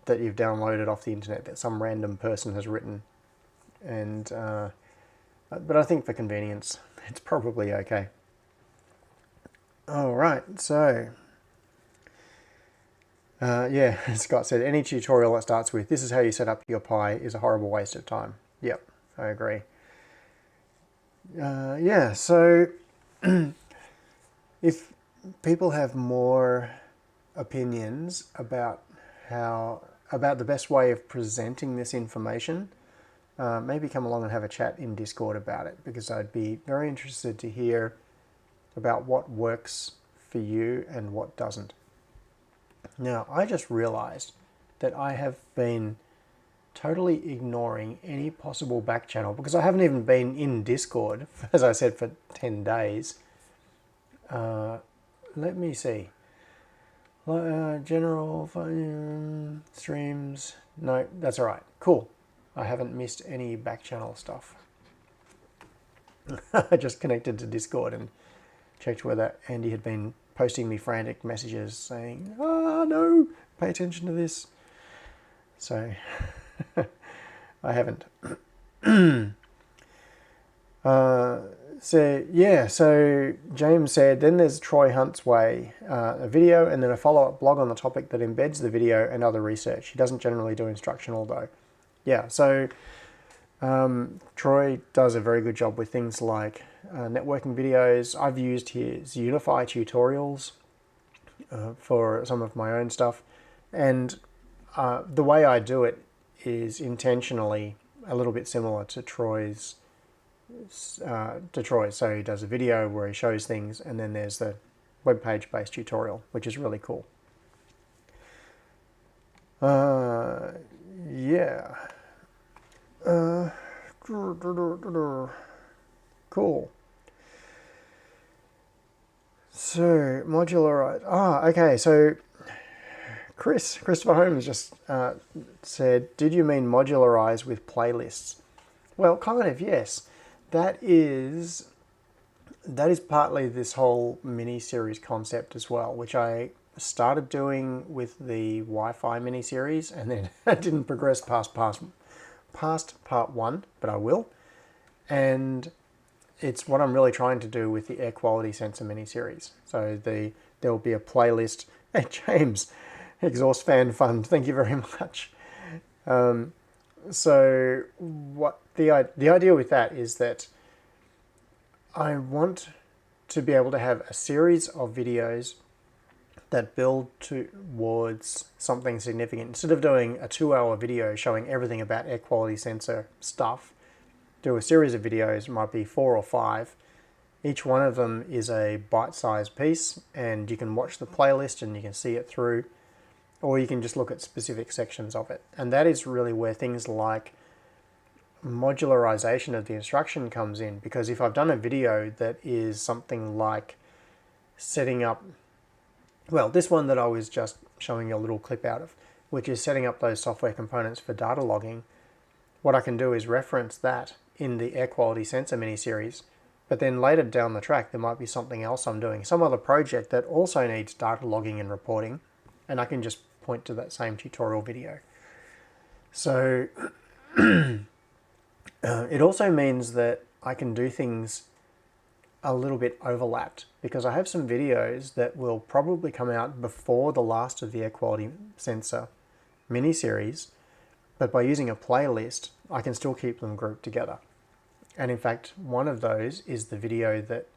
that you've downloaded off the internet that some random person has written? And but I think for convenience, it's probably okay. All right, so yeah, Scott said, any tutorial that starts with, this is how you set up your Pi is a horrible waste of time. Yep, I agree. Yeah, so if people have more opinions about about the best way of presenting this information, maybe come along and have a chat in Discord about it, because I'd be very interested to hear about what works for you and what doesn't. Now, I just realized that I have been totally ignoring any possible back channel, because I haven't even been in Discord, as I said, for 10 days. Let me see. General streams. No, that's all right. Cool. I haven't missed any back channel stuff. I just connected to Discord and checked whether Andy had been posting me frantic messages saying, "Ah, no, pay attention to this." So I haven't. So James said, then there's Troy Hunt's Way, a video and then a follow-up blog on the topic that embeds the video and other research. He doesn't generally do instructional though. Yeah, so Troy does a very good job with things like networking videos. I've used his Unify tutorials for some of my own stuff, and the way I do it is intentionally a little bit similar to Troy's. So he does a video where he shows things, and then there's the web page based tutorial, which is really cool. Yeah. Cool. So modular. Okay. So Christopher Holmes just said, "Did you mean modularize with playlists?" Well, kind of, yes. That is partly this whole mini-series concept as well, which I started doing with the Wi-Fi mini-series, and then I didn't progress past part one, but I will. And it's what I'm really trying to do with the air quality sensor mini-series. So there will be a playlist. Hey, James, Exhaust Fan Fund, thank you very much. So what the idea with that is that I want to be able to have a series of videos that build towards something significant. Instead of doing a 2-hour video showing everything about air quality sensor stuff, do a series of videos, it might be 4 or 5. Each one of them is a bite-sized piece, and you can watch the playlist and you can see it through, or you can just look at specific sections of it. And that is really where things like modularization of the instruction comes in, because if I've done a video that is something like setting up, well, this one that I was just showing you a little clip out of, which is setting up those software components for data logging, what I can do is reference that in the air quality sensor mini-series, but then later down the track there might be something else I'm doing, some other project that also needs data logging and reporting, and I can just point to that same tutorial video. So it also means that I can do things a little bit overlapped, because I have some videos that will probably come out before the last of the air quality sensor mini-series, but by using a playlist, I can still keep them grouped together. And in fact, one of those is the video that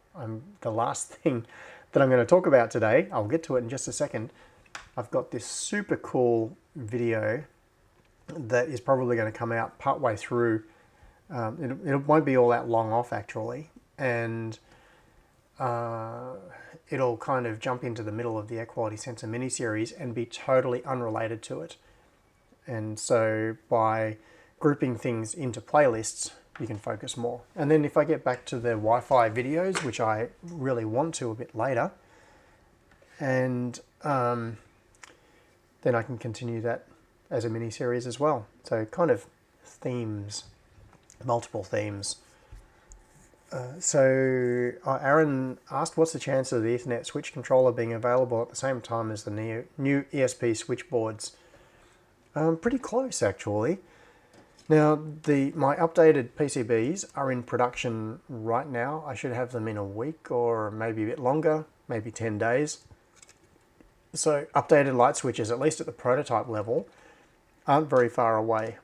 the last thing that I'm going to talk about today. I'll get to it in just a second. I've got this super cool video that is probably going to come out partway through. It won't be all that long off actually, and it'll kind of jump into the middle of the air quality sensor mini-series and be totally unrelated to it. And so by grouping things into playlists, you can focus more. And then if I get back to the Wi-Fi videos, which I really want to a bit later, and then I can continue that as a mini-series as well. So kind of themes, multiple themes. Aaron asked, what's the chance of the Ethernet switch controller being available at the same time as the new ESP switchboards? Pretty close actually. Now my updated PCBs are in production right now. I should have them in a week or maybe a bit longer. maybe 10 days. So updated light switches, at least at the prototype level, aren't very far away.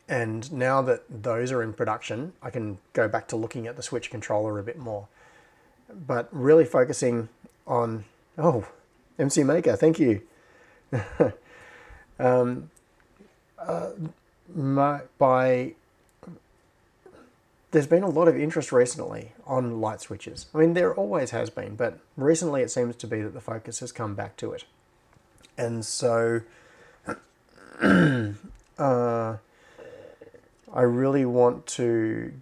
And now that those are in production, I can go back to looking at the switch controller a bit more. But really focusing on, oh, MC Maker, thank you. There's been a lot of interest recently on light switches. I mean, there always has been, but recently it seems to be that the focus has come back to it. And so I really want to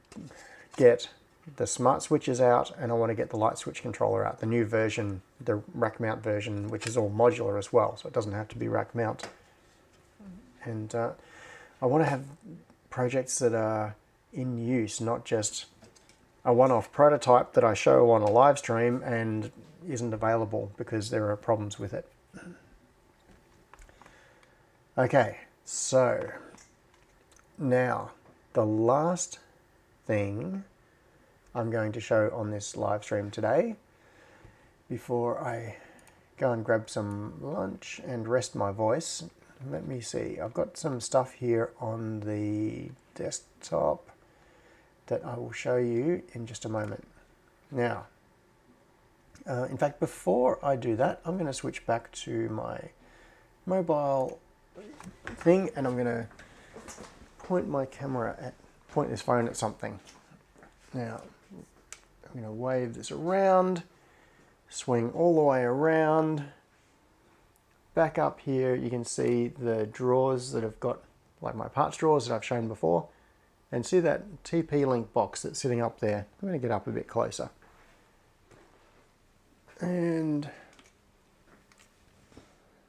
get the smart switches out, and I want to get the light switch controller out, the new version, the rack mount version, which is all modular as well, so it doesn't have to be rack mount. And I want to have projects that are in use, not just a one-off prototype that I show on a live stream and isn't available because there are problems with it. Okay, so now the last thing I'm going to show on this live stream today, before I go and grab some lunch and rest my voice, let me see. I've got some stuff here on the desktop that I will show you in just a moment. Now, in fact, before I do that, I'm going to switch back to my mobile thing, and I'm going to point this phone at something. Now, I'm going to wave this around, swing all the way around. Back up here, you can see the drawers that have got, like my parts drawers that I've shown before, and see that TP-Link box that's sitting up there. I'm going to get up a bit closer. And,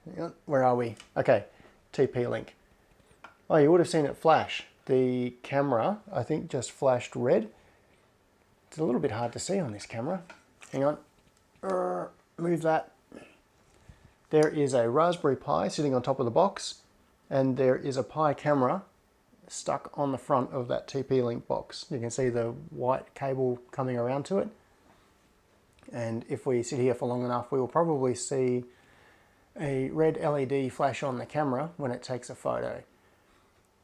hang on, where are we? Okay, TP-Link. Oh, you would have seen it flash. The camera, I think, just flashed red. It's a little bit hard to see on this camera. Hang on, move that. There is a Raspberry Pi sitting on top of the box, and there is a Pi camera stuck on the front of that TP-Link box. You can see the white cable coming around to it. And if we sit here for long enough, we will probably see a red LED flash on the camera when it takes a photo.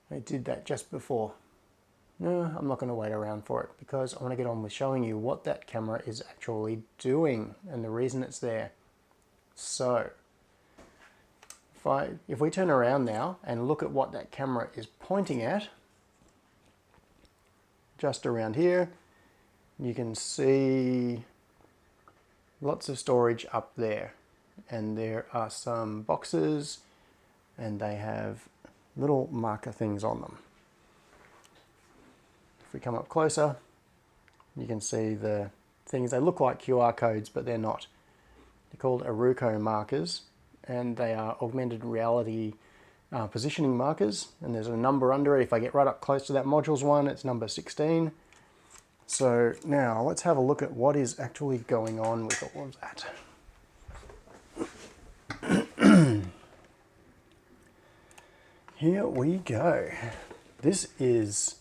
I did that just before. No, I'm not going to wait around for it because I want to get on with showing you what that camera is actually doing and the reason it's there. So, if we turn around now and look at what that camera is pointing at, just around here, you can see lots of storage up there. And there are some boxes, and they have little marker things on them. If we come up closer, you can see the things. They look like QR codes, but they're not. They're called Aruco markers, and they are augmented reality positioning markers, and there's a number under it. If I get right up close to that modules one, it's number 16. So now let's have a look at what is actually going on with all of that. Here we go. This is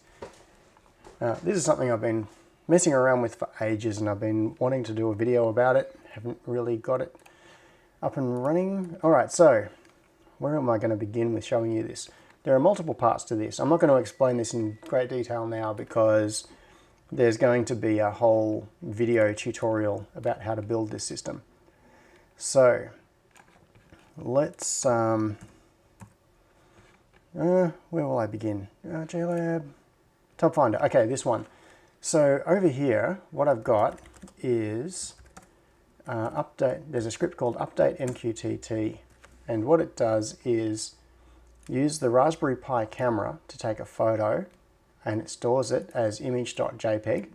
something I've been messing around with for ages, and I've been wanting to do a video about it. Haven't really got it up and running. All right, so where am I going to begin with showing you this? There are multiple parts to this. I'm not going to explain this in great detail now because there's going to be a whole video tutorial about how to build this system. So let's, where will I begin? JLab, Top Finder. Okay, this one. So over here, what I've got is update. There's a script called update MQTT, and what it does is use the Raspberry Pi camera to take a photo, and it stores it as image.jpg,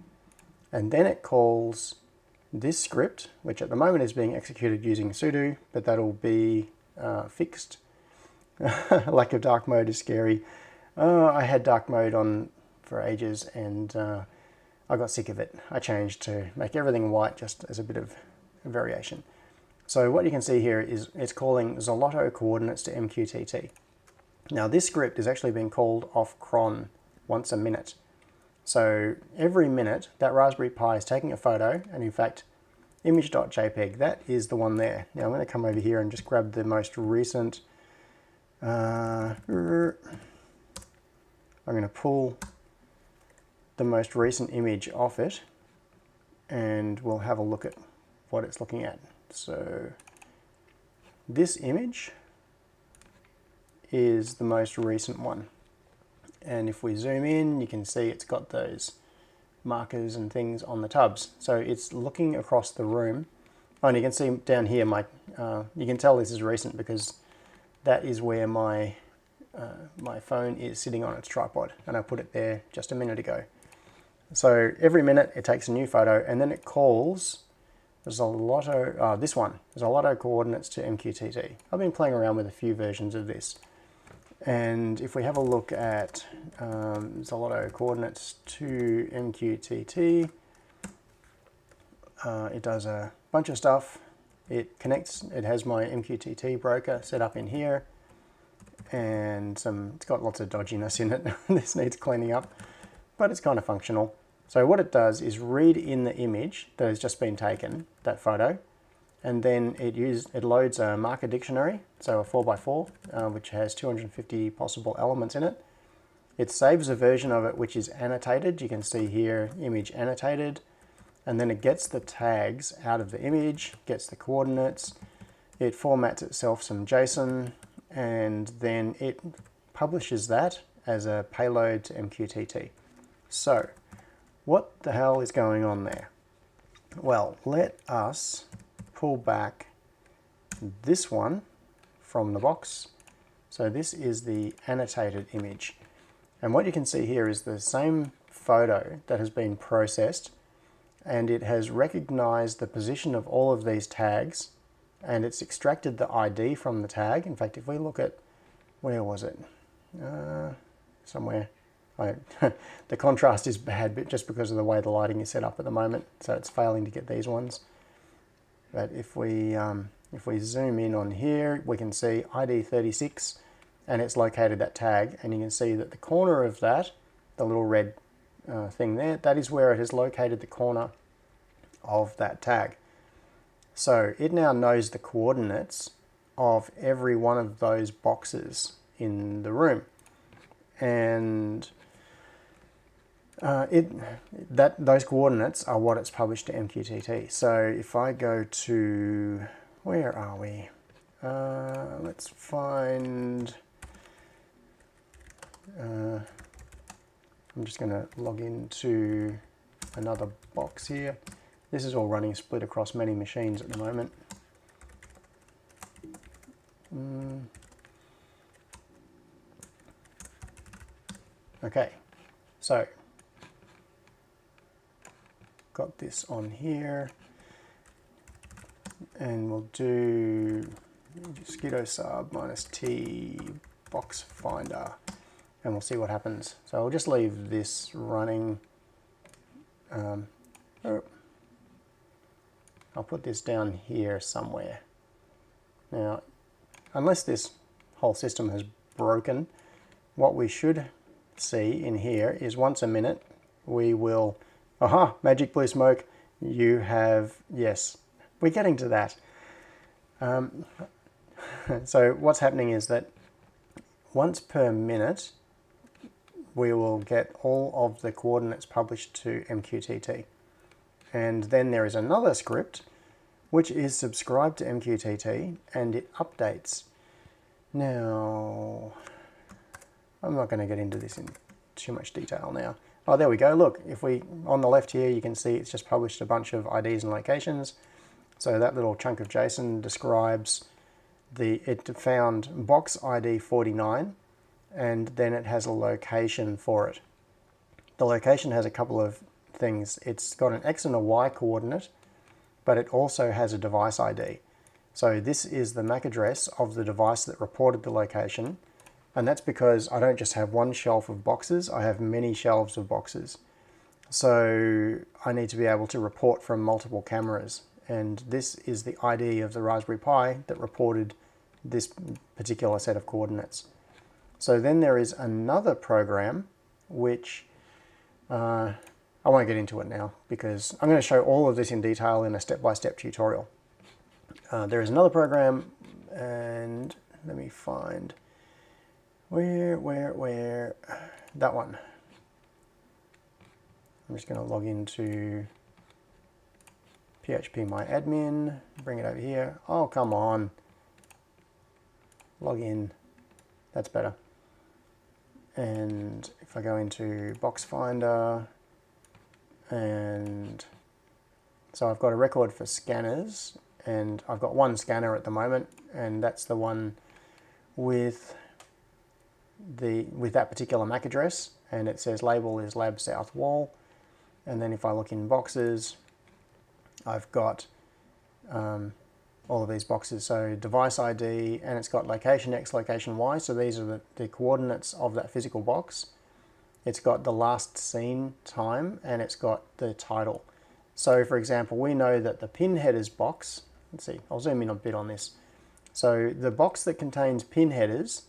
and then it calls this script, which at the moment is being executed using sudo, but that'll be fixed. Lack of dark mode is scary. I had dark mode on for ages, and I got sick of it. I changed to make everything white just as a bit of variation. So what you can see here is it's calling Zolotto coordinates to MQTT. Now this script is actually being called off cron once a minute. So every minute that Raspberry Pi is taking a photo, and in fact image.jpg, that is the one there. Now I'm going to come over here and just grab the most recent, I'm going to pull the most recent image off it and we'll have a look at what it's looking at. So this image is the most recent one, and if we zoom in you can see it's got those markers and things on the tubs, so it's looking across the room. Oh, and you can see down here you can tell this is recent because that is where my phone is sitting on its tripod, and I put it there just a minute ago. So every minute it takes a new photo and then it calls this one, there's a lotto coordinates to MQTT. I've been playing around with a few versions of this. And if we have a look at Zolotto coordinates to MQTT, it does a bunch of stuff. It connects, it has my MQTT broker set up in here, and it's got lots of dodginess in it. This needs cleaning up, but it's kind of functional. So what it does is read in the image that has just been taken, that photo, and then it loads a marker dictionary, so a 4x4, which has 250 possible elements in it. It saves a version of it which is annotated. You can see here, image annotated, and then it gets the tags out of the image, gets the coordinates, it formats itself some JSON, and then it publishes that as a payload to MQTT. So, what the hell is going on there? Well, let us pull back this one from the box. So this is the annotated image. And what you can see here is the same photo that has been processed, and it has recognized the position of all of these tags, and it's extracted the ID from the tag. In fact, if we look at, where was it? Somewhere. The contrast is bad, but just because of the way the lighting is set up at the moment, so it's failing to get these ones. But if we zoom in on here, we can see ID 36, and it's located that tag, and you can see that the corner of that, the little red thing there, that is where it has located the corner of that tag. So it now knows the coordinates of every one of those boxes in the room, and those coordinates are what it's published to MQTT. So if I go to, where are we? Let's find, I'm just going to log into another box here. This is all running split across many machines at the moment. Okay, so got this on here, and we'll do mosquito sub -t box finder, and we'll see what happens. So I'll just leave this running. I'll put this down here somewhere. Now, unless this whole system has broken, what we should see in here is once a minute we will, aha, magic blue smoke, you have, yes, we're getting to that. So what's happening is that once per minute we will get all of the coordinates published to MQTT. And then there is another script which is subscribed to MQTT, and it updates. Now, I'm not going to get into this in too much detail now. Oh, there we go. Look, if we, on the left here, you can see it's just published a bunch of IDs and locations. So that little chunk of JSON describes it found box ID 49, and then it has a location for it. The location has a couple of things. It's got an X and a Y coordinate, but it also has a device ID. So this is the MAC address of the device that reported the location, and that's because I don't just have one shelf of boxes, I have many shelves of boxes. So I need to be able to report from multiple cameras, and this is the ID of the Raspberry Pi that reported this particular set of coordinates. So then there is another program which I won't get into it now because I'm going to show all of this in detail in a step-by-step tutorial. There is another program, and let me find where that one. I'm just going to log into PHP My Admin, bring it over here. Oh, come on. Log in. That's better. And if I go into Box Finder, and so I've got a record for scanners, and I've got one scanner at the moment, and that's the one with that particular MAC address, and it says label is Lab South Wall. And then if I look in boxes, I've got all of these boxes. So device ID, and it's got location X, location Y. So these are the coordinates of that physical box. It's got the last seen time, and it's got the title. So for example, we know that the pin headers box, let's see, I'll zoom in a bit on this. So the box that contains pin headers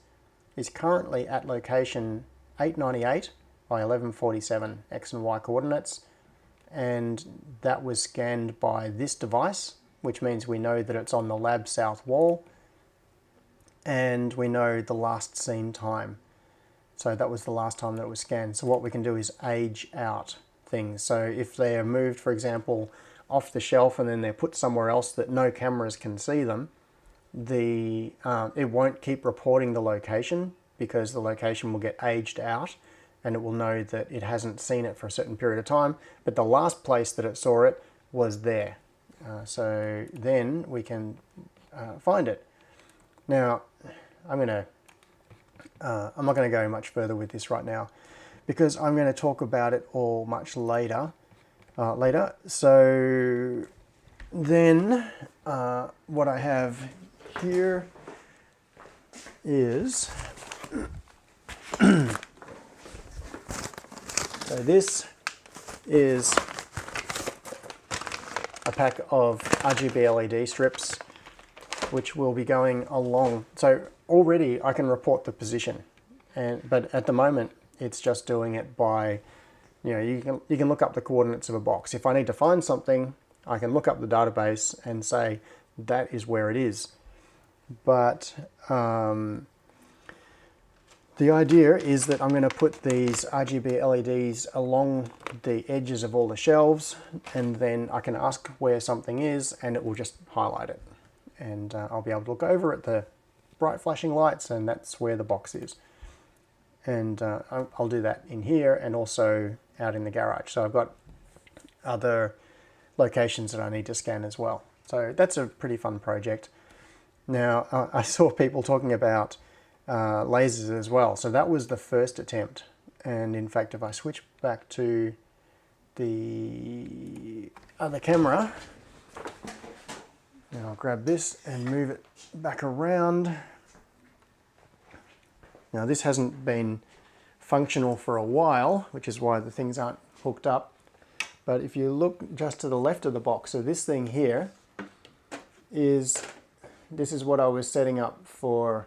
is currently at location 898 by 1147 X and Y coordinates, and that was scanned by this device, which means we know that it's on the Lab South Wall, and we know the last seen time. So that was the last time that it was scanned. So what we can do is age out things. So if they are moved, for example, off the shelf and then they're put somewhere else that no cameras can see them, it won't keep reporting the location, because the location will get aged out and it will know that it hasn't seen it for a certain period of time, but the last place that it saw it was there. So then we can find it. Now, I'm not going to go much further with this right now because I'm going to talk about it all much later. So then what I have here is so this is a pack of RGB LED strips which will be going along. So already I can report the position, but at the moment it's just doing it by, you can look up the coordinates of a box. If I need to find something, I can look up the database and say that is where it is. But the idea is that I'm going to put these RGB LEDs along the edges of all the shelves, and then I can ask where something is and it will just highlight it. And I'll be able to look over at the bright flashing lights, and that's where the box is. And I'll do that in here and also out in the garage. So I've got other locations that I need to scan as well. So that's a pretty fun project. Now, I saw people talking about lasers as well. So that was the first attempt. And in fact, if I switch back to the other camera, and I'll grab this and move it back around. Now this hasn't been functional for a while, which is why the things aren't hooked up. But if you look just to the left of the box, so this thing here this is what I was setting up for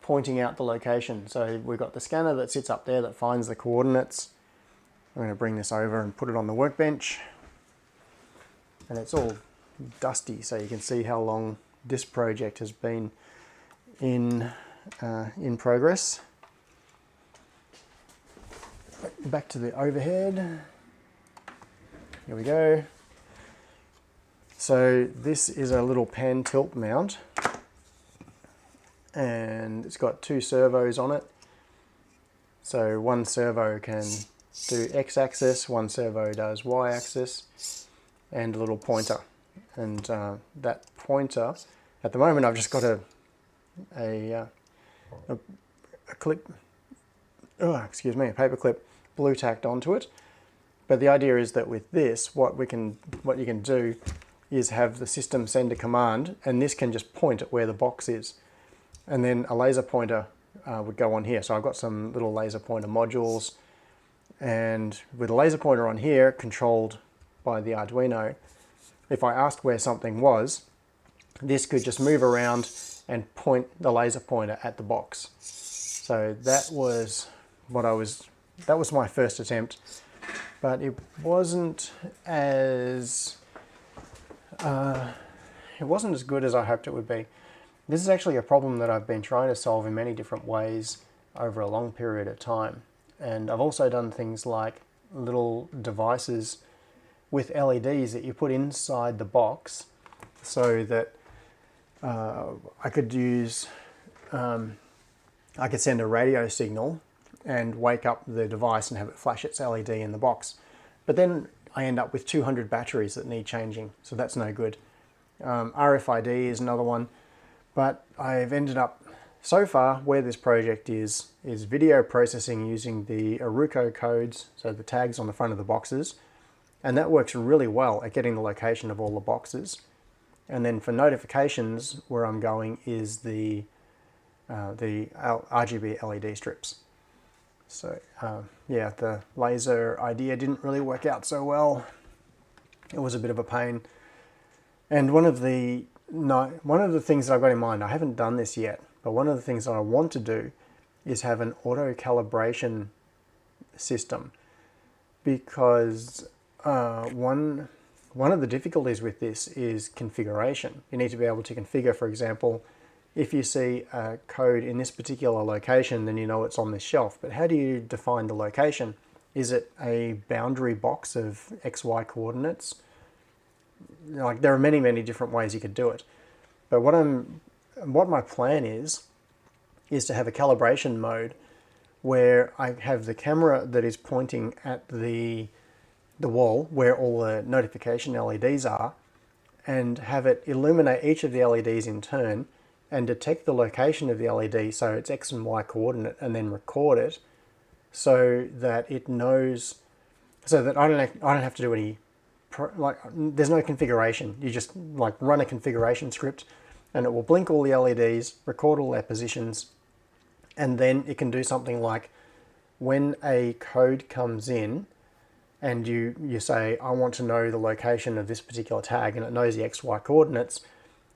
pointing out the location. So we've got the scanner that sits up there that finds the coordinates. I'm going to bring this over and put it on the workbench. And it's all dusty, so you can see how long this project has been in progress. Back to the overhead. Here we go. So this is a little pan tilt mount, and it's got two servos on it. So one servo can do X-axis, one servo does Y-axis, and a little pointer. And that pointer, at the moment I've just got a clip, a paper clip blue tacked onto it. But the idea is that with this, what you can do is have the system send a command, and this can just point at where the box is. And then a laser pointer would go on here. So I've got some little laser pointer modules, and with a laser pointer on here, controlled by the Arduino, if I asked where something was, this could just move around and point the laser pointer at the box. So that was my first attempt. but it wasn't as good as I hoped it would be. This is actually a problem that I've been trying to solve in many different ways over a long period of time. And I've also done things like little devices with LEDs that you put inside the box so that I could use, I could send a radio signal and wake up the device and have it flash its LED in the box. But then I end up with 200 batteries that need changing, so that's no good. RFID is another one, but I've ended up, so far where this project is video processing using the Aruco codes, so the tags on the front of the boxes, and that works really well at getting the location of all the boxes. And then for notifications, where I'm going is the RGB LED strips. So yeah, the laser idea didn't really work out so well. It was a bit of a pain. And one of the things that I've got in mind, I haven't done this yet, but one of the things that I want to do is have an auto calibration system, because one of the difficulties with this is configuration. You need to be able to configure, for example, if you see a code in this particular location, then you know it's on this shelf. But how do you define the location? Is it a boundary box of XY coordinates? Like, there are many, many different ways you could do it. But what my plan is to have a calibration mode where I have the camera that is pointing at the wall where all the notification LEDs are, and have it illuminate each of the LEDs in turn and detect the location of the LED, so its X and Y coordinate, and then record it so that it knows, so that I don't have to do any, there's no configuration. You just like run a configuration script and it will blink all the LEDs, record all their positions, and then it can do something like, when a code comes in and you say, I want to know the location of this particular tag, and it knows the XY coordinates,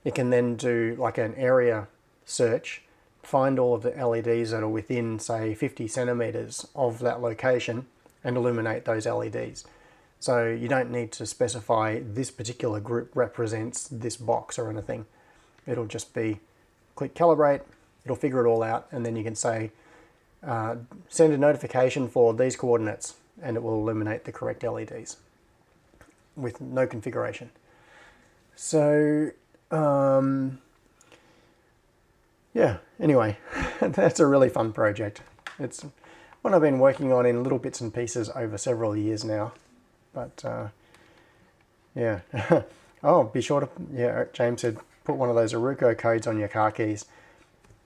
it can then do like an area search, find all of the LEDs that are within, say, 50 centimeters of that location and illuminate those LEDs. So you don't need to specify this particular group represents this box or anything. It'll just be click calibrate, it'll figure it all out, and then you can say, send a notification for these coordinates, and it will illuminate the correct LEDs with no configuration. So yeah, anyway, that's a really fun project. It's one I've been working on in little bits and pieces over several years now. But yeah. Oh, be sure to, yeah, James said, put one of those Aruco codes on your car keys.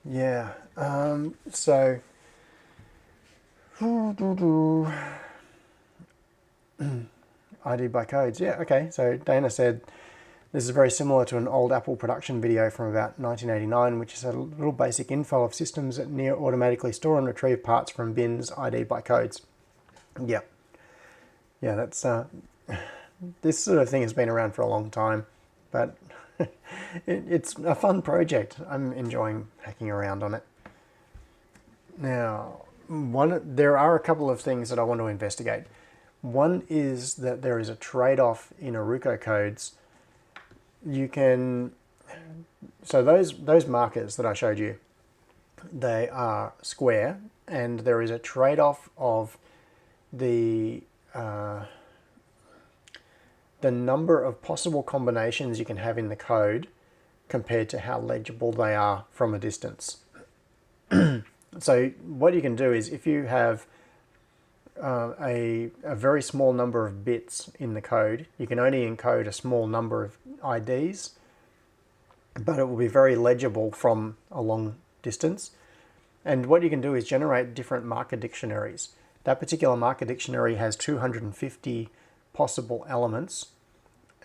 Yeah, so ID by codes. Yeah, okay. So Dana said this is very similar to an old Apple production video from about 1989, which is a little basic info of systems that near automatically store and retrieve parts from bins ID by codes. Yeah. Yeah, that's this sort of thing has been around for a long time, but it's a fun project. I'm enjoying hacking around on it. Now, there are a couple of things that I want to investigate. One is that there is a trade-off in Aruco codes. You can, so those markers that I showed you, they are square, and there is a trade-off of the number of possible combinations you can have in the code compared to how legible they are from a distance. So what you can do is, if you have a very small number of bits in the code, you can only encode a small number of IDs, but it will be very legible from a long distance. And what you can do is generate different marker dictionaries. That particular marker dictionary has 250 possible elements.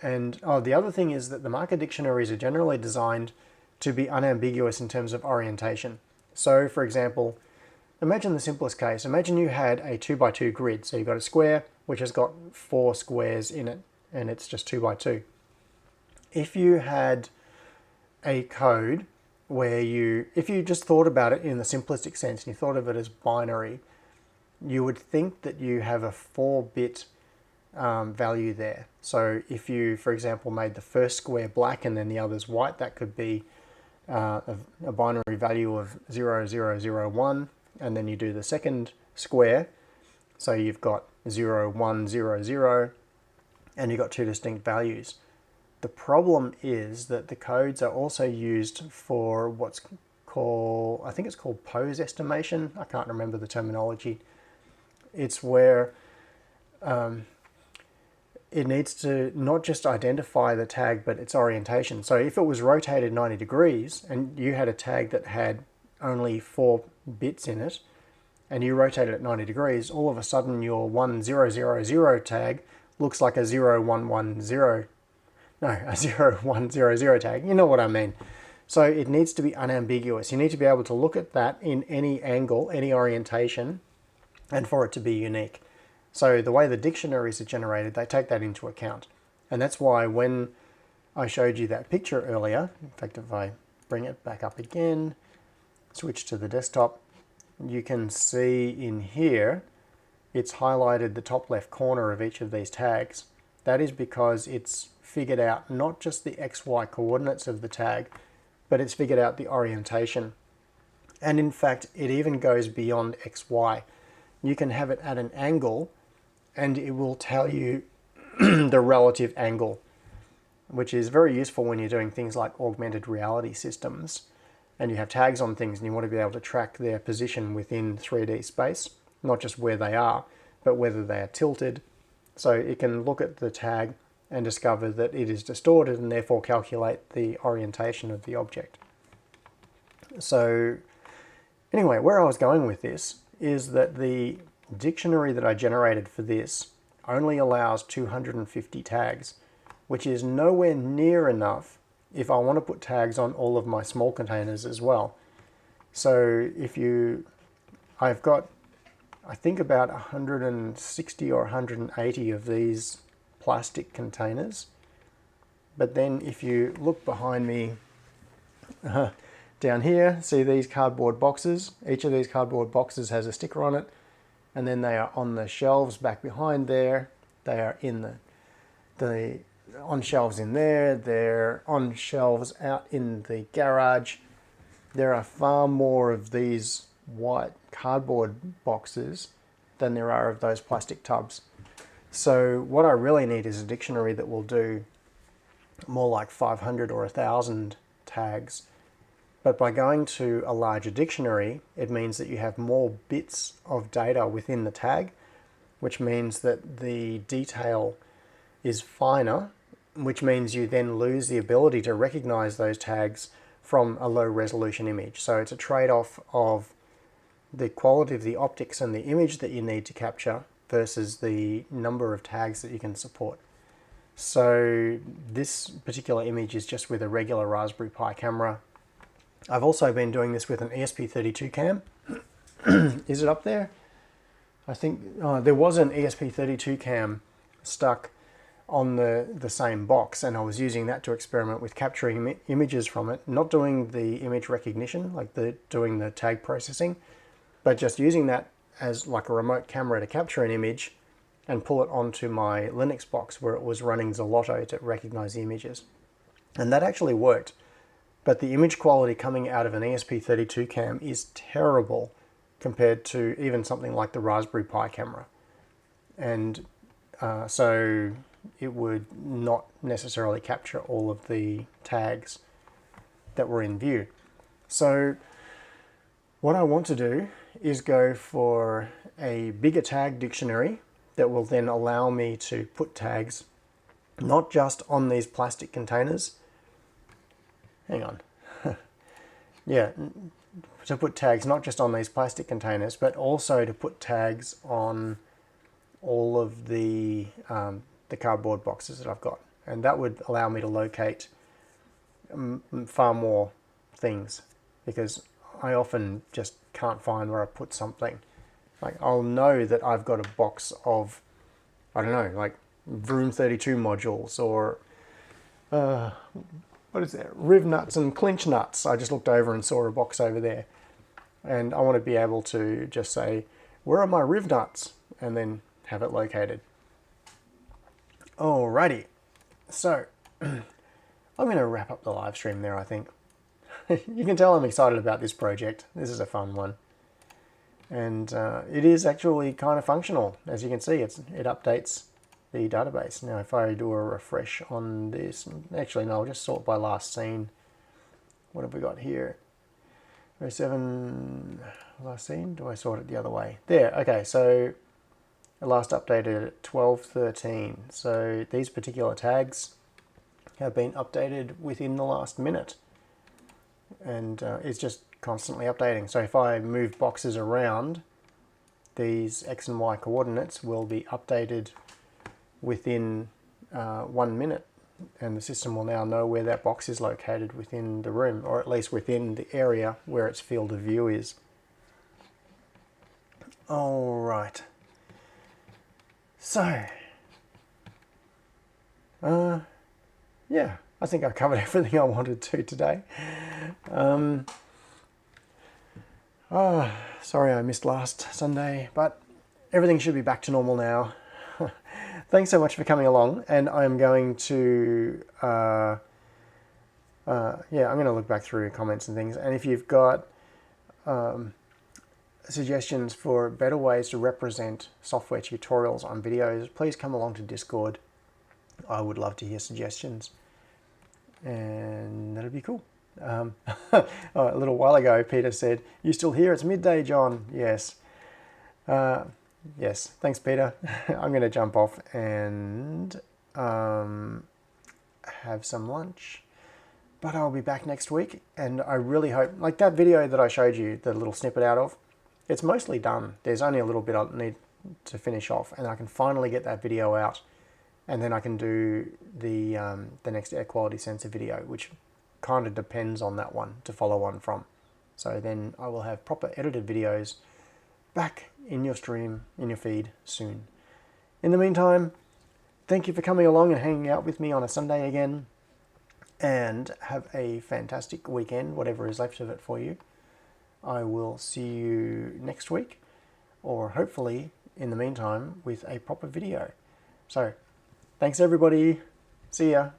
And the other thing is that the marker dictionaries are generally designed to be unambiguous in terms of orientation. So, for example, imagine the simplest case. Imagine you had a 2x2 grid. So you've got a square which has got 4 squares in it, and it's just 2x2. If you had a code where if you just thought about it in the simplistic sense, and you thought of it as binary, you would think that you have a 4-bit value there. So if you, for example, made the first square black and then the others white, that could be a binary value of 0001, and then you do the second square, so you've got 0100, and you've got two distinct values. The problem is that the codes are also used for what's called, I think it's called pose estimation. I can't remember the terminology. It's where it needs to not just identify the tag, but its orientation. So if it was rotated 90 degrees and you had a tag that had only 4 bits in it, and you rotate it at 90 degrees, all of a sudden your 1000 tag looks like a 0110, no, a 0100 tag. You know what I mean. So it needs to be unambiguous. You need to be able to look at that in any angle, any orientation, and for it to be unique. So the way the dictionaries are generated, they take that into account. And that's why when I showed you that picture earlier, in fact, if I bring it back up again, switch to the desktop, you can see in here, it's highlighted the top left corner of each of these tags. That is because it's figured out not just the XY coordinates of the tag, but it's figured out the orientation. And in fact, it even goes beyond XY. You can have it at an angle and it will tell you the relative angle, which is very useful when you're doing things like augmented reality systems and you have tags on things and you want to be able to track their position within 3D space, not just where they are, but whether they are tilted. So it can look at the tag and discover that it is distorted and therefore calculate the orientation of the object. So anyway, where I was going with this is that the dictionary that I generated for this only allows 250 tags, which is nowhere near enough if I want to put tags on all of my small containers as well. So I've got, I think, about 160 or 180 of these plastic containers. But then if you look behind me down here, see these cardboard boxes? Each of these cardboard boxes has a sticker on it, and then they are on the shelves back behind there. They are in the on shelves in there. They're on shelves out in the garage. There are far more of these white cardboard boxes than there are of those plastic tubs. So what I really need is a dictionary that will do more like 500 or 1,000 tags. But by going to a larger dictionary, it means that you have more bits of data within the tag, which means that the detail is finer, which means you then lose the ability to recognize those tags from a low resolution image. So it's a trade-off of the quality of the optics and the image that you need to capture versus the number of tags that you can support. So this particular image is just with a regular Raspberry Pi camera. I've also been doing this with an ESP32 cam. Is it up there? I think there was an ESP32 cam stuck on the same box, and I was using that to experiment with capturing images from it, not doing the image recognition, like doing the tag processing, but just using that as like a remote camera to capture an image and pull it onto my Linux box where it was running Zolotto to recognize the images. And that actually worked. But the image quality coming out of an ESP32 cam is terrible compared to even something like the Raspberry Pi camera. And so it would not necessarily capture all of the tags that were in view. So what I want to do is go for a bigger tag dictionary that will then allow me to put tags not just on these plastic containers. Hang on. Yeah, to put tags not just on these plastic containers, but also to put tags on all of the cardboard boxes that I've got. And that would allow me to locate far more things, because I often just can't find where I put something. Like, I'll know that I've got a box of, I don't know, like Vroom 32 modules, or what is that? Riv nuts and clinch nuts. I just looked over and saw a box over there. And I want to be able to just say, where are my riv nuts? And then have it located. Alrighty, so I'm going to wrap up the live stream there, I think. You can tell I'm excited about this project. This is a fun one. And it is actually kind of functional. As you can see, it updates the database. Now if I do a refresh on this, actually no, I'll just sort by last seen. What have we got here? 07 last scene. Do I sort it the other way? There, okay, so it last updated at 12:13. So these particular tags have been updated within the last minute. And it's just constantly updating. So if I move boxes around, these X and Y coordinates will be updated within 1 minute. And the system will now know where that box is located within the room, or at least within the area where its field of view is. All right. So, yeah, I think I covered everything I wanted to today. Sorry I missed last Sunday, but everything should be back to normal now. Thanks so much for coming along, and I'm going to, yeah, I'm going to look back through comments and things, and if you've got suggestions for better ways to represent software tutorials on videos, please come along to Discord. I would love to hear suggestions, and that'd be cool. Oh, a little while ago, Peter said, "You still here? It's midday, John." Yes. Yes, thanks, Peter. I'm going to jump off and have some lunch. But I'll be back next week, and I really hope, like that video that I showed you, the little snippet out of, it's mostly done. There's only a little bit I need to finish off, and I can finally get that video out, and then I can do the next air quality sensor video, which kind of depends on that one to follow on from. So then I will have proper edited videos back in your stream, in your feed soon. In the meantime, thank you for coming along and hanging out with me on a Sunday again, and have a fantastic weekend, whatever is left of it for you. I will see you next week, or hopefully in the meantime with a proper video. So, thanks everybody. See ya.